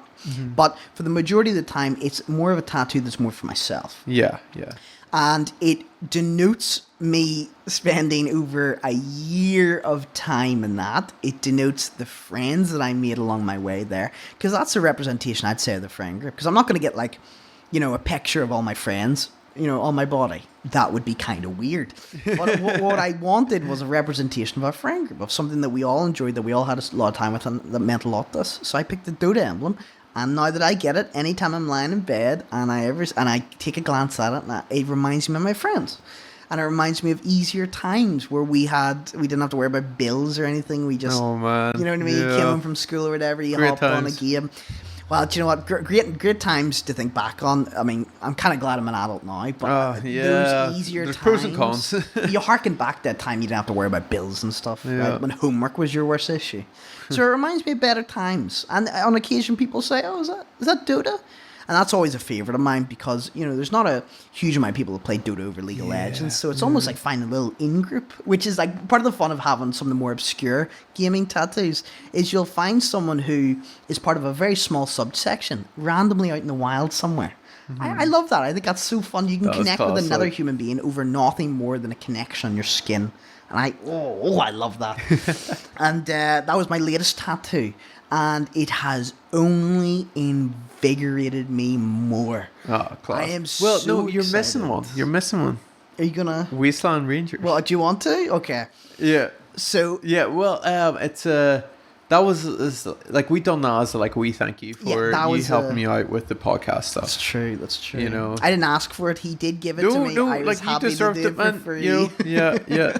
But for the majority of the time, it's more of a tattoo that's more for myself. Yeah. And it denotes me spending over a year of time in that. It denotes the friends that I made along my way there. Because that's a representation, I'd say, of the friend group. Because I'm not going to get, like, a picture of all my friends, on my body. That would be kind of weird. But what I wanted was a representation of our friend group, of something that we all enjoyed, that we all had a lot of time with, and that meant a lot to us. So I picked the Dota emblem. And now that I get it, anytime I'm lying in bed and I take a glance at it, it reminds me of my friends. And it reminds me of easier times where we didn't have to worry about bills or anything. We just, oh man, you know what I mean? Yeah. You came home from school or whatever, you Great hopped times. on a game. Well, do you know what? Great times to think back on. I mean, I'm kind of glad I'm an adult now, but those easier There's times. pros and cons. You harken back that time, you didn't have to worry about bills and stuff, Yeah. right? When homework was your worst issue. So it reminds me of better times. And on occasion, people say, "Oh, is that Dota?" And that's always a favourite of mine because, there's not a huge amount of people that play Dota over League of Legends. So it's almost like finding a little in-group, which is like part of the fun of having some of the more obscure gaming tattoos is you'll find someone who is part of a very small subsection randomly out in the wild somewhere. I love that. I think that's so fun. You can connect with another human being over nothing more than a connection on your skin. And I love that. And that was my latest tattoo. And it has only invigorated me more. Oh, class. I am well, so no, you're excited. missing one. You're missing one. Are you gonna? Wasteland Rangers. Well, do you want to? Okay. Yeah. So. Yeah. Well, it's that was like we done that as like we thank you for you helping me out with the podcast stuff. That's true. That's true. I didn't ask for it. He did give it to me. No, I was like happy you deserved to do it, man. for free. Yeah.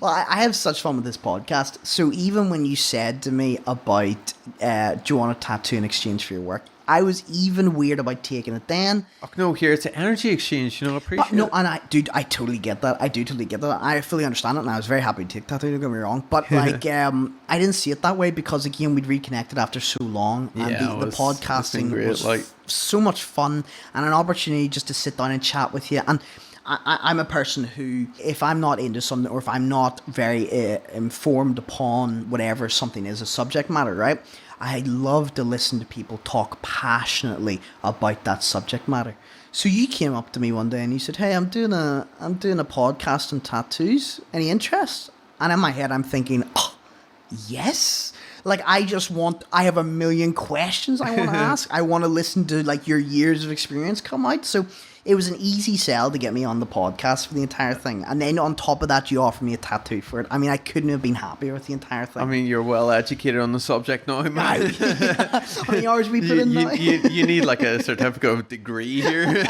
Well, I have such fun with this podcast. So even when you said to me about, do you want a tattoo in exchange for your work? I was even weird about taking it then. Oh, no, here it's an energy exchange. I appreciate No, it. and I totally get that. I do totally get that. I fully understand it, and I was very happy to take tattoo. Don't get me wrong, but like, I didn't see it that way because again, we'd reconnected after so long, and the podcasting great, was so much fun and an opportunity just to sit down and chat with you. And I'm a person who, if I'm not into something or if I'm not very informed upon whatever something is, a subject matter, right? I love to listen to people talk passionately about that subject matter. So you came up to me one day and you said, "Hey, I'm doing a podcast on tattoos. Any interest?" And in my head, I'm thinking, "Oh, yes." Like I have a million questions I want to ask. I want to listen to like your years of experience come out. So it was an easy sell to get me on the podcast for the entire thing. And then on top of that, you offered me a tattoo for it. I mean, I couldn't have been happier with the entire thing. I mean, you're well educated on the subject now, man. How many hours we put in now? You need like a certificate of degree here,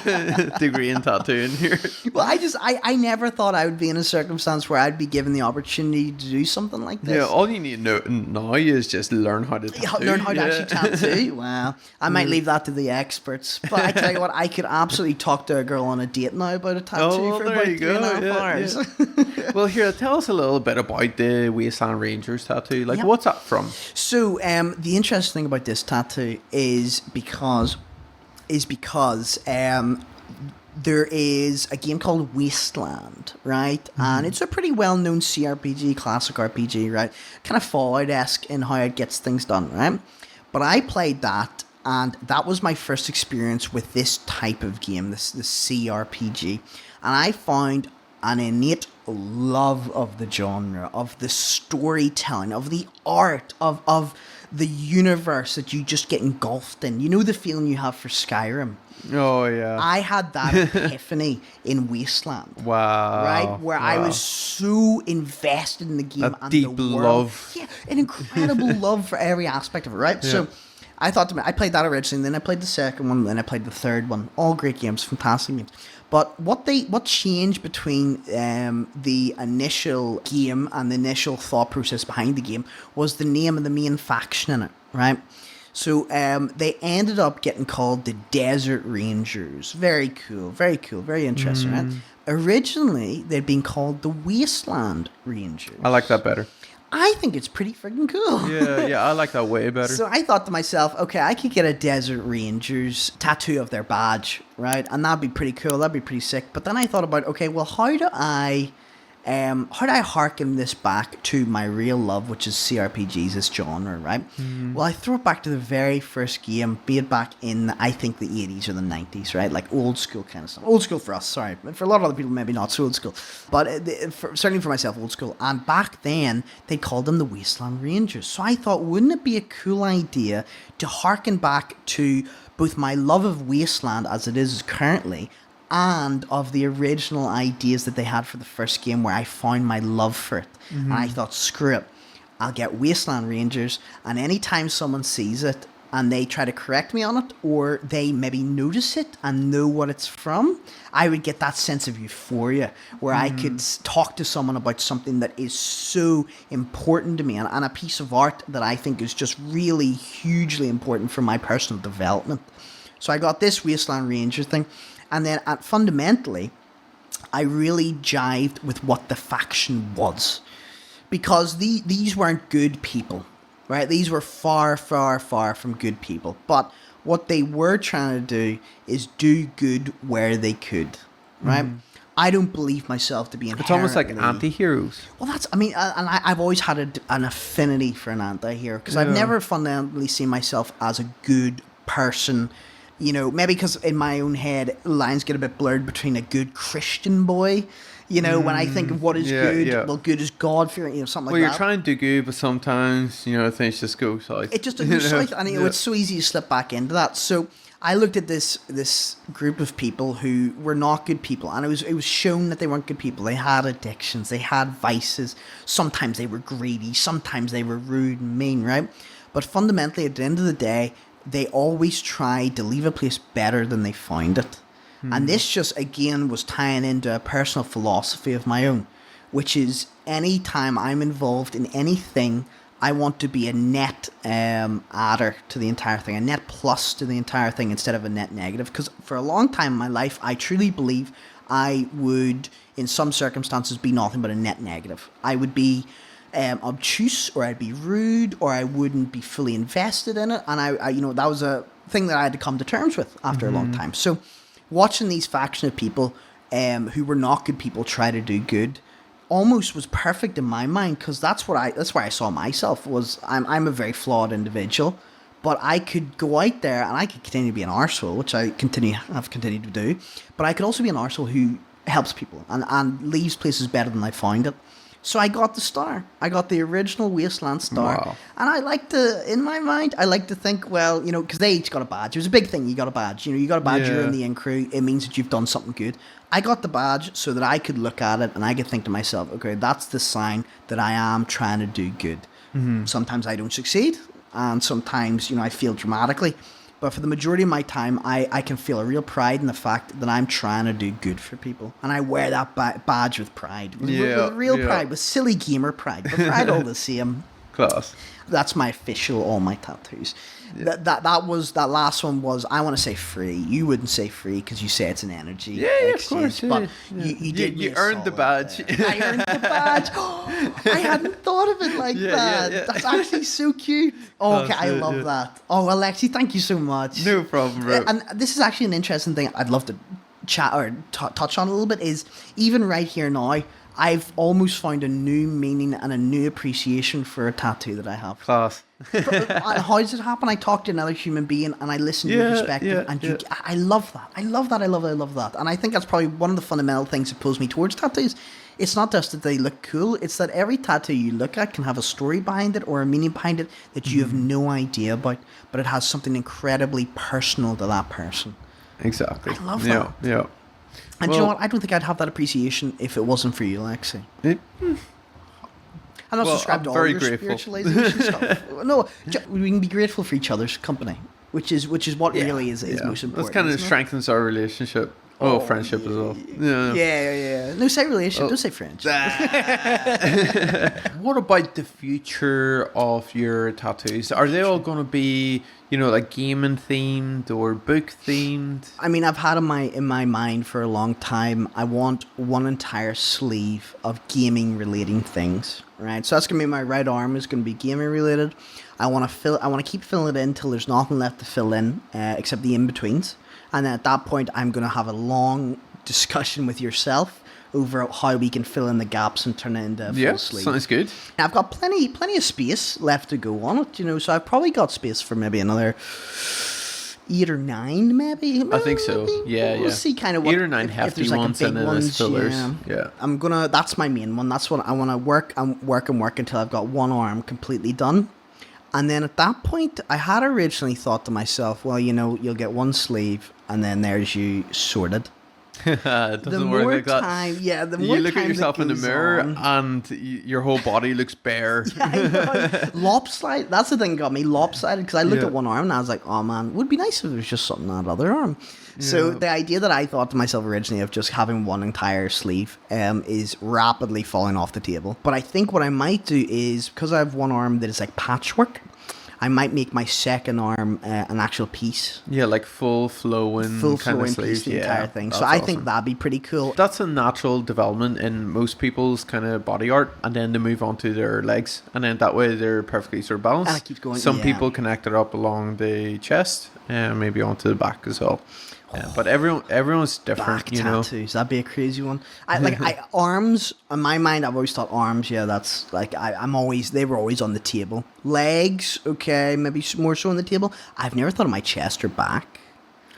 degree in tattooing here. Well, I never thought I would be in a circumstance where I'd be given the opportunity to do something like this. Yeah, all you need to know now is just learn how to tattoo. Learn how to actually tattoo. Wow. I might leave that to the experts. But I tell you what, I could absolutely talk to a girl on a date now about a tattoo for about 3.5 hours. Yeah. Well, here, tell us a little bit about the Wasteland Rangers tattoo. Like, what's that from? So, the interesting thing about this tattoo is because there is a game called Wasteland, right? And it's a pretty well-known CRPG, classic RPG, right? Kind of Fallout-esque in how it gets things done, right? But I played that, and that was my first experience with this type of game, this CRPG. And I found an innate love of the genre, of the storytelling, of the art, of the universe that you just get engulfed in. You know the feeling you have for Skyrim? Oh yeah. I had that epiphany in Wasteland. Wow. Right? Where I was so invested in the game and deep the world. love. Yeah, an incredible love for every aspect of it, right? Yeah. So I thought to me, I played that originally, then I played the second one, then I played the third one. All great games, fantastic games. But what changed between the initial game and the initial thought process behind the game was the name of the main faction in it, right? So they ended up getting called the Desert Rangers. Very cool, very interesting, right? Originally, they'd been called the Wasteland Rangers. I like that better. I think it's pretty freaking cool. Yeah, I like that way better. So I thought to myself, okay, I could get a Desert Rangers tattoo of their badge, right? And that'd be pretty cool. That'd be pretty sick. But then I thought about, okay, well, how do I harken this back to my real love, which is CRPGs, this genre, right? Well, I throw it back to the very first game, be it back in, I think, the 80s or the 90s, right? Like old school kind of stuff. Old school for us, sorry. For a lot of other people, maybe not so old school. But certainly for myself, old school. And back then, they called them the Wasteland Rangers. So I thought, wouldn't it be a cool idea to harken back to both my love of Wasteland as it is currently, and of the original ideas that they had for the first game, where I found my love for it. And I thought, screw it, I'll get Wasteland Rangers, and anytime someone sees it and they try to correct me on it, or they maybe notice it and know what it's from, I would get that sense of euphoria where I could talk to someone about something that is so important to me, and a piece of art that I think is just really hugely important for my personal development. So I got this Wasteland Ranger thing. And then fundamentally, I really jived with what the faction was. Because these weren't good people, right? These were far, far, far from good people. But what they were trying to do is do good where they could, right? I don't believe myself to be inherently... It's almost like anti-heroes. Well, I've always had an affinity for an anti-hero. Because I've never fundamentally seen myself as a good person. You know, maybe because in my own head, lines get a bit blurred between a good Christian boy. You know, when I think of what is good, well, good is God-fearing, something like that. Well, you're trying to do good, but sometimes, things just go south. It just goes south, and it's so easy to slip back into that. So I looked at this group of people who were not good people, and it was shown that they weren't good people. They had addictions, they had vices. Sometimes they were greedy, sometimes they were rude and mean, right? But fundamentally, at the end of the day, they always tried to leave a place better than they found it. And this just, again, was tying into a personal philosophy of my own, which is any time I'm involved in anything, I want to be a net adder to the entire thing, a net plus to the entire thing instead of a net negative. Because for a long time in my life, I truly believe I would, in some circumstances, be nothing but a net negative. I would be obtuse, or I'd be rude, or I wouldn't be fully invested in it, and I that was a thing that I had to come to terms with after a long time. So watching these faction of people who were not good people try to do good almost was perfect in my mind, because that's where I saw myself. Was I'm a very flawed individual, but I could go out there and I could continue to be an arsehole, which I have continued to do, but I could also be an arsehole who helps people and leaves places better than I found it. So I got the star. I got the original Wasteland star. Wow. And in my mind, I like to think, well, because they each got a badge. It was a big thing. You got a badge. You got a badge, you're in the in crew. It means that you've done something good. I got the badge so that I could look at it and I could think to myself, okay, that's the sign that I am trying to do good. Sometimes I don't succeed, and sometimes, I fail dramatically. But for the majority of my time, I can feel a real pride in the fact that I'm trying to do good for people. And I wear that badge with pride. With real pride, with silly gamer pride. But pride all the same. Class. That's my official, all my tattoos. Yeah. That last one was, I want to say free. You wouldn't say free because you say it's an energy. Yeah, of course. But you earned the badge. I earned the badge. I hadn't thought of it like that. Yeah. That's actually so cute. Oh, okay, I love that. Oh, Alexi, thank you so much. No problem, bro. And this is actually an interesting thing. I'd love to chat or touch on a little bit is even right here now, I've almost found a new meaning and a new appreciation for a tattoo that I have. Class. How does it happen? I talk to another human being and I listen to your perspective, and I love that. I love that. I love that. And I think that's probably one of the fundamental things that pulls me towards tattoos. It's not just that they look cool; it's that every tattoo you look at can have a story behind it or a meaning behind it that you have no idea about, but it has something incredibly personal to that person. Exactly. I love that. Yeah. And you know what? I don't think I'd have that appreciation if it wasn't for you, Lexi. I'm not subscribed to all your spiritualization stuff. No, we can be grateful for each other's company, which is what really is most important. That kind of strengthens our relationship. Oh, friendship as well. Yeah. No, say relationship. Don't say friendship. What about the future of your tattoos? Are they all going to be, like gaming themed or book themed? I mean, I've had in my mind for a long time, I want one entire sleeve of gaming relating things, right? So that's going to be my right arm is going to be gaming related. I want to keep filling it in till there's nothing left to fill in except the in-betweens. And then at that point, I'm going to have a long discussion with yourself over how we can fill in the gaps and turn it into a full sleeve. Sounds good. Now, I've got plenty of space left to go on it, so I've probably got space for maybe another 8 or 9, maybe. I think so. We'll see kind of what 8 or 9 hefty ones and then there's fillers. Yeah. That's my main one. That's what I want to work until I've got one arm completely done. And then at that point, I had originally thought to myself, well, you'll get one sleeve, and then there's you sorted. It doesn't work like that. The more you look at yourself in the mirror, and your whole body looks bare. Lopsided. That's the thing that got me lopsided, because I looked at one arm and I was like, oh man, it would be nice if it was just something on that other arm. So the idea that I thought to myself originally of just having one entire sleeve is rapidly falling off the table. But I think what I might do is, because I have one arm that is like patchwork, I might make my second arm an actual piece. Yeah, like full flowing kind of sleeve. Piece, the entire thing. So I think that'd be pretty cool. That's a natural development in most people's kind of body art, and then they move on to their legs, and then that way they're perfectly sort of balanced. And it keeps going. Some people connect it up along the chest and maybe onto the back as well. But everyone's different, back tattoos, that'd be a crazy one. Arms, in my mind, I've always thought arms, that's like, they were always on the table. Legs, okay, maybe more so on the table. I've never thought of my chest or back.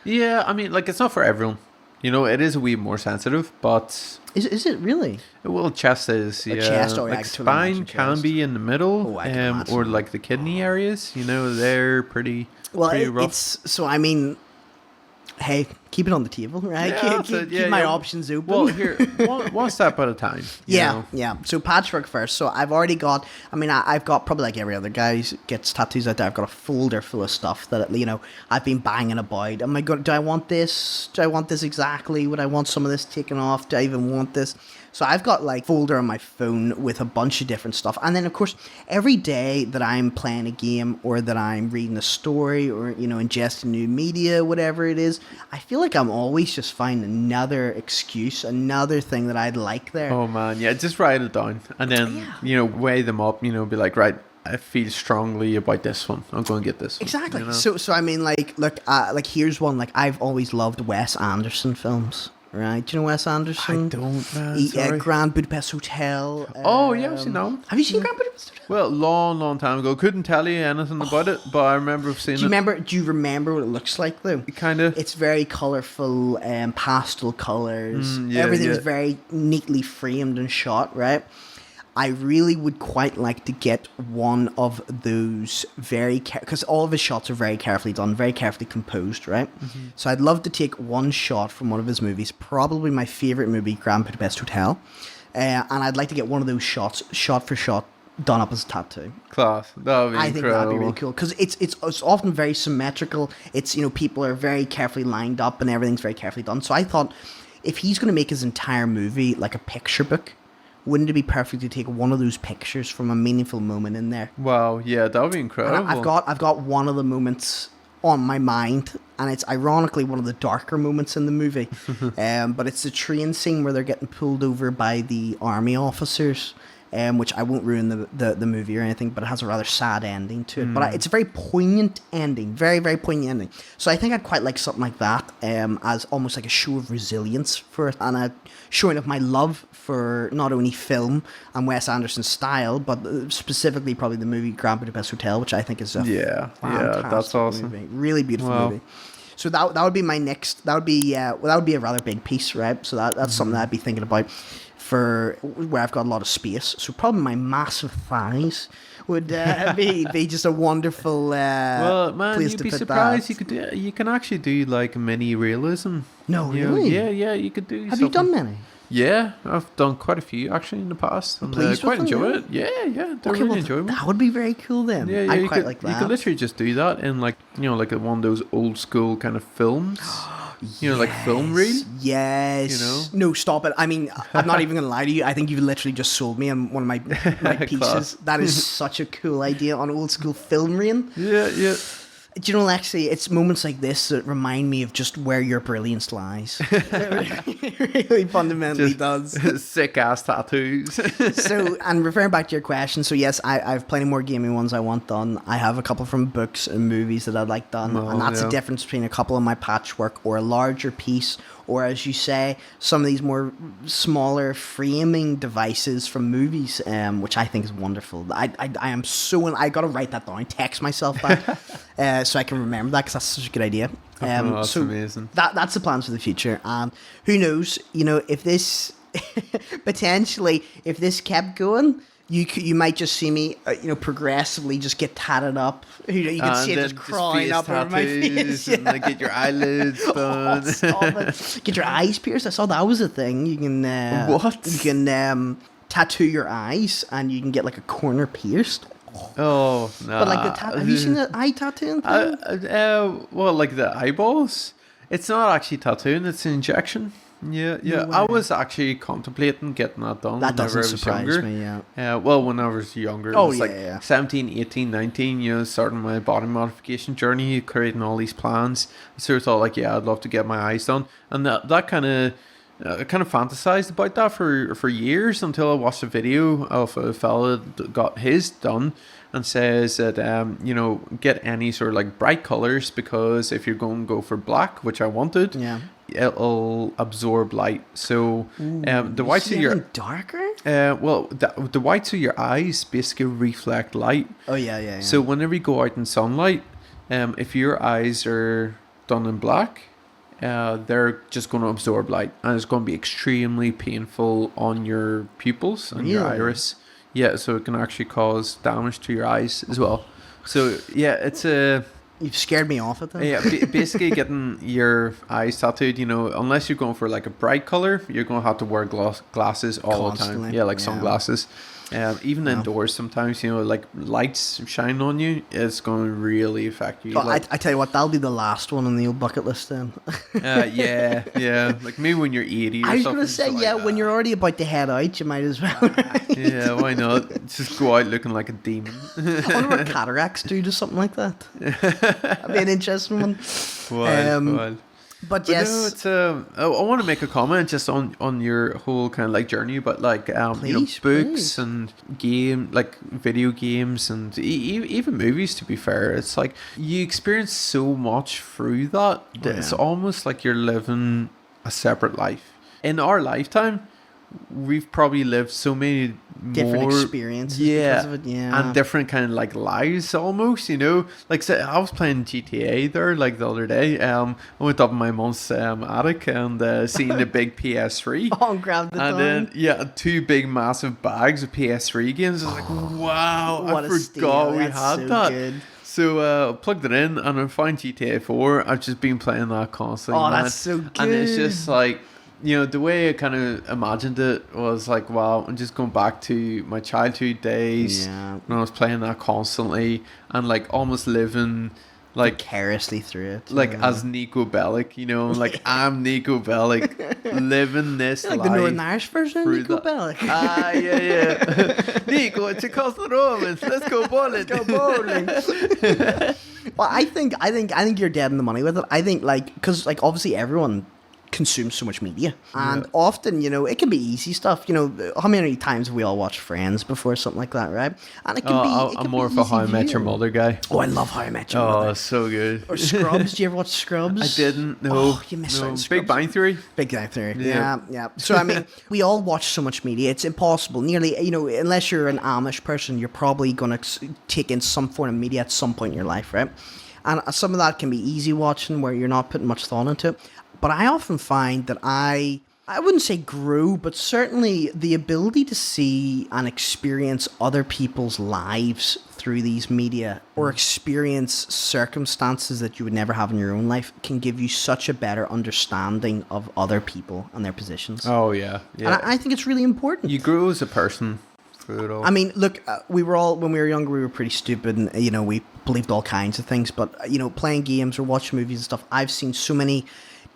Yeah, I mean, like, it's not for everyone. It is a wee more sensitive, but... Is it really? Well, chest is, chest, like spine can be in the middle, or like the kidney areas, they're pretty rough. So, I mean... Hey, keep it on the table, right? Keep my options open. Well, here, one step at a time. Yeah. So patchwork first. So I've already got, I've got probably like every other guy gets tattoos out there. I've got a folder full of stuff that, I've been banging about. Am I going, do I want this? Do I want this exactly? Would I want some of this taken off? Do I even want this? So I've got like folder on my phone with a bunch of different stuff. And then of course, every day that I'm playing a game or that I'm reading a story or, ingesting new media, whatever it is, I feel like I'm always just finding another excuse, another thing that I'd like there. Oh man, yeah, just write it down and then, weigh them up, be like, right, I feel strongly about this one. I'm going to get this one. Exactly. So I mean, like here's one, like I've always loved Wes Anderson films. Right, do you know Wes Anderson? I don't, man. Grand Budapest Hotel. I've seen that one. Have you seen Grand Budapest Hotel? Well, long time ago. Couldn't tell you anything about it, but I remember seeing it. Do you remember what it looks like, though? Kind of. It's very colourful, pastel colours. Everything is very neatly framed and shot, right? I really would quite like to get one of those because all of his shots are very carefully done, very carefully composed, right? Mm-hmm. So I'd love to take one shot from one of his movies, probably my favourite movie, Grand Budapest Hotel, and I'd like to get one of those shots, shot for shot, done up as a tattoo. Class. That would be incredible. I think that'd be really cool because it's often very symmetrical. It's, people are very carefully lined up and everything's very carefully done. So I thought if he's going to make his entire movie like a picture book, wouldn't it be perfect to take one of those pictures from a meaningful moment in there? Wow, yeah, that would be incredible. And I've got one of the moments on my mind, and it's ironically one of the darker moments in the movie. But it's the train scene where they're getting pulled over by the army officers, which I won't ruin the movie or anything, but it has a rather sad ending to it. But it's a very poignant ending, very, very poignant ending. So I think I'd quite like something like that, as almost like a show of resilience for it, and a showing of my love for not only film and Wes Anderson's style, but specifically probably the movie Grand Budapest Hotel, which I think is a fantastic that's awesome. movie. Really beautiful movie. So that would be my next. That would be that would be a rather big piece, right? So that's something that I'd be thinking about for where I've got a lot of space. So probably my massive thighs would be just a wonderful well, man, place you'd to be put surprised. that. You can actually do like mini realism. No, You know, really? yeah, you could do. Have you done many? Yeah, I've done quite a few actually in the past. And pleased quite with them, enjoy yeah? it. Yeah, they're Okay, really well, enjoyable. that would be very cool then. Yeah, I'd you quite could, like that. You could literally just do that in like like one of those old school kind of films. Like film reel. Yes. No, stop it. I mean, I'm not even going to lie to you. I think you've literally just sold me on one of my pieces. Class. That is such a cool idea on old school film reel. Yeah. Do you know, Lexi, it's moments like this that remind me of just where your brilliance lies. It really fundamentally does. Sick ass tattoos. So, and referring back to your question, so yes, I have plenty more gaming ones I want done. I have a couple from books and movies that I'd like done, and that's the difference between a couple of my patchwork or a larger piece, or as you say, some of these more smaller framing devices from movies, which I think is wonderful. I am so, I got to write that down, text myself that, so I can remember that, because that's such a good idea. That's so amazing. That's the plans for the future. And who knows, if this, potentially, if this kept going, you might just see me, progressively just get tatted up. You can see it just crawling up over my face. And like get your eyelids done. Oh, stop it. Get your eyes pierced. I saw that was a thing. You can what? You can tattoo your eyes, and you can get like a corner pierced. Oh no! But like have you seen the eye tattooing thing? Well, like the eyeballs. It's not actually tattooing; it's an injection. Yeah. No I way. was actually contemplating getting that done. That whenever doesn't I was surprise younger. me. Yeah. Well, when I was younger, Oh, it was yeah, like yeah. 17, 18, 19, starting my body modification journey, creating all these plans. So I thought, like, I'd love to get my eyes done. And that kind of, I kind of fantasized about that for years, until I watched a video of a fella that got his done, and says that, get any sort of like bright colors, because if you're going to go for black, which I wanted, it'll absorb light. So the whites of your darker. the whites of your eyes basically reflect light. Oh yeah. So whenever you go out in sunlight, if your eyes are done in black, they're just going to absorb light, and it's going to be extremely painful on your pupils and your Really? iris. Yeah, so it can actually cause damage to your eyes as well. So yeah, it's a You've scared me off at that. yeah. Basically, getting your eyes tattooed, unless you're going for like a bright color, you're going to have to wear glasses all the time. Constantly, Yeah, like yeah. sunglasses. Even indoors, sometimes like lights shine on you, it's going to really affect you. Oh, Like, I tell you what, that'll be the last one on the old bucket list then. yeah. Like maybe when you're 80 or I was something. going to say, like when you're already about to head out, you might as well. Right? Yeah, why not? Just go out looking like a demon. I wonder what cataracts do to something like that. That'd be an interesting one. Wild. But But yes, no, it's I want to make a comment just on your whole kind of like journey, but like Please, books please. and video games and even movies. To be fair, it's like you experience so much through that it's almost like you're living a separate life. In our lifetime, we've probably lived so many different more experiences because of it. Yeah. and different kind of like lives almost, like say I was playing GTA there like the other day. I went up in my mom's attic and seen the big PS3. Oh, grab the And then two big massive bags of PS3 games. I was like, wow, What I a forgot steal. we That's had so that. good. So plugged it in and I found GTA 4. I've just been playing that constantly. Oh, man. that's so good. And it's just like, the way I kind of imagined it was like, wow, I'm just going back to my childhood days when I was playing that constantly and like almost living like vicariously through it. like as Nico Bellic, like I'm Nico Bellic living this like life. the Northern Irish version of through Nico that. Bellic. Yeah. Nico, it's a Costa Romans. Let's go bowling. Go bowling. Well, I think you're dead in the money with it. I think because obviously everyone consume so much media. And often, you know, it can be easy stuff. You know, how many times have we all watched Friends before, something like that, right? And it can be. I'm more of a How I Met Your Mother guy. Oh, I love How I Met Your Mother. Oh, so good. Or Scrubs. Do you ever watch Scrubs? I didn't. No. Oh, you missed out on Scrubs. Big Bang Theory. Big Bang Theory. Yeah. So, I mean, we all watch so much media. It's impossible. Nearly, you know, unless you're an Amish person, you're probably going to take in some form of media at some point in your life, right? And some of that can be easy watching where you're not putting much thought into it. But I often find that I wouldn't say grew, but certainly the ability to see and experience other people's lives through these media or experience circumstances that you would never have in your own life can give you such a better understanding of other people and their positions. Oh, yeah. And I think it's really important. You grew as a person through it all. I mean, look, we were all, when we were younger, we were pretty stupid and, you know, we believed all kinds of things. But, you know, playing games or watching movies and stuff, I've seen so many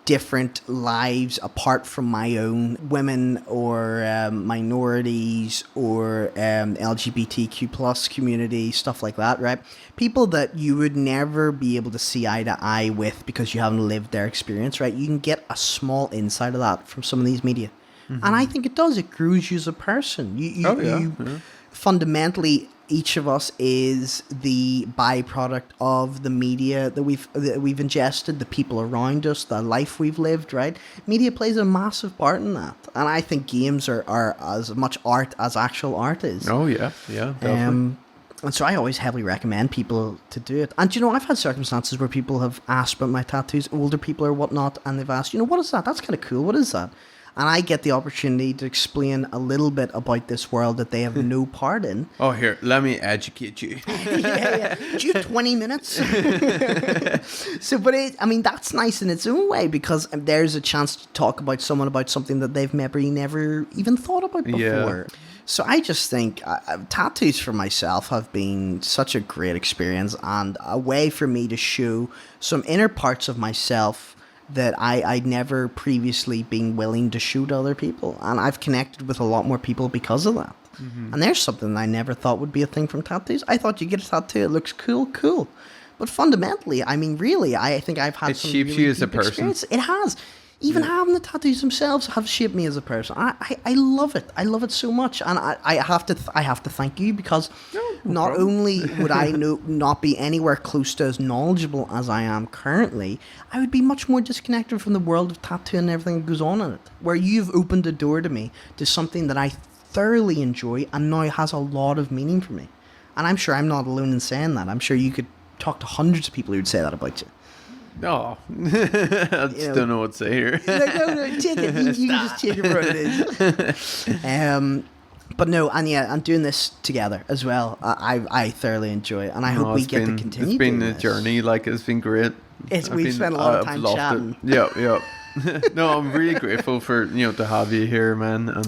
different lives apart from my own, women or minorities or LGBTQ plus community, stuff like that, right? People that you would never be able to see eye to eye with because you haven't lived their experience, right? You can get a small insight of that from some of these media. Mm-hmm. And I think it does. It grows you as a person. You fundamentally, each of us is the byproduct of the media that we've ingested, the people around us, the life we've lived, right? Media plays a massive part in that. And I think games are as much art as actual art is. Oh, yeah, definitely. And so I always heavily recommend people to do it. And, you know, I've had circumstances where people have asked about my tattoos, older people or whatnot, and they've asked, you know, what is that? That's kind of cool. What is that? And I get the opportunity to explain a little bit about this world that they have no part in. Oh, here, let me educate you. yeah. Do you have 20 minutes? So, but I mean, that's nice in its own way because there's a chance to talk about someone about something that they've maybe never even thought about before. Yeah. So I just think tattoos for myself have been such a great experience and a way for me to show some inner parts of myself that I'd never previously been willing to show to other people. And I've connected with a lot more people because of that. Mm-hmm. And there's something I never thought would be a thing from tattoos. I thought you get a tattoo, it looks cool. But fundamentally, I mean, really, I think I've had some really you as a person. Experience. It has. Even having the tattoos themselves have shaped me as a person. I love it. I love it so much, and I have to thank you because not only would I not be anywhere close to as knowledgeable as I am currently, I would be much more disconnected from the world of tattoo and everything that goes on in it. Where you've opened the door to me to something that I thoroughly enjoy and now has a lot of meaning for me. And I'm sure I'm not alone in saying that. I'm sure you could talk to hundreds of people who would say that about you. Oh, I just don't know what to say here. No, take it. You can just take it for what it is. But no, and doing this together as well, I thoroughly enjoy it, and I hope we get to continue. It's been a journey, like it's been great. We've spent a lot of time chatting. Yeah. No, I'm really grateful for to have you here, man, and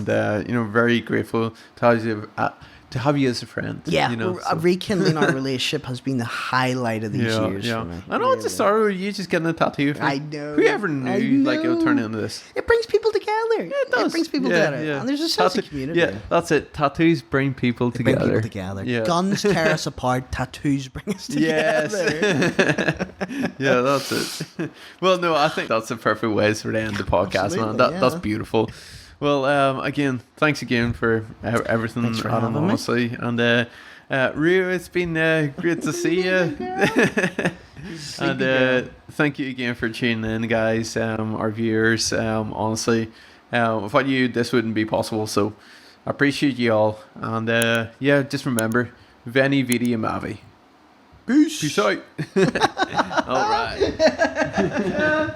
very grateful to have you as a friend. Yeah, rekindling our relationship has been the highlight of these years for me. I know it's a story with you just getting a tattoo. I know. Whoever knew, like, it would turn into this. It brings people together. Yeah, it does. It brings people together. Yeah. And there's a sense of community. Yeah, that's it. Tattoos bring people together. Yeah. Guns tear us apart. Tattoos bring us together. Yes. Yeah, that's it. Well, no, I think that's the perfect way to end the podcast, man. That's beautiful. Well, again, thanks again for everything, thanks for Adam, honestly. And Rio, it's been great to see you. And thank you again for tuning in, guys, our viewers. Honestly, without you, this wouldn't be possible. So I appreciate you all. And just remember, Veni Vidi Mavi. Peace out. All right.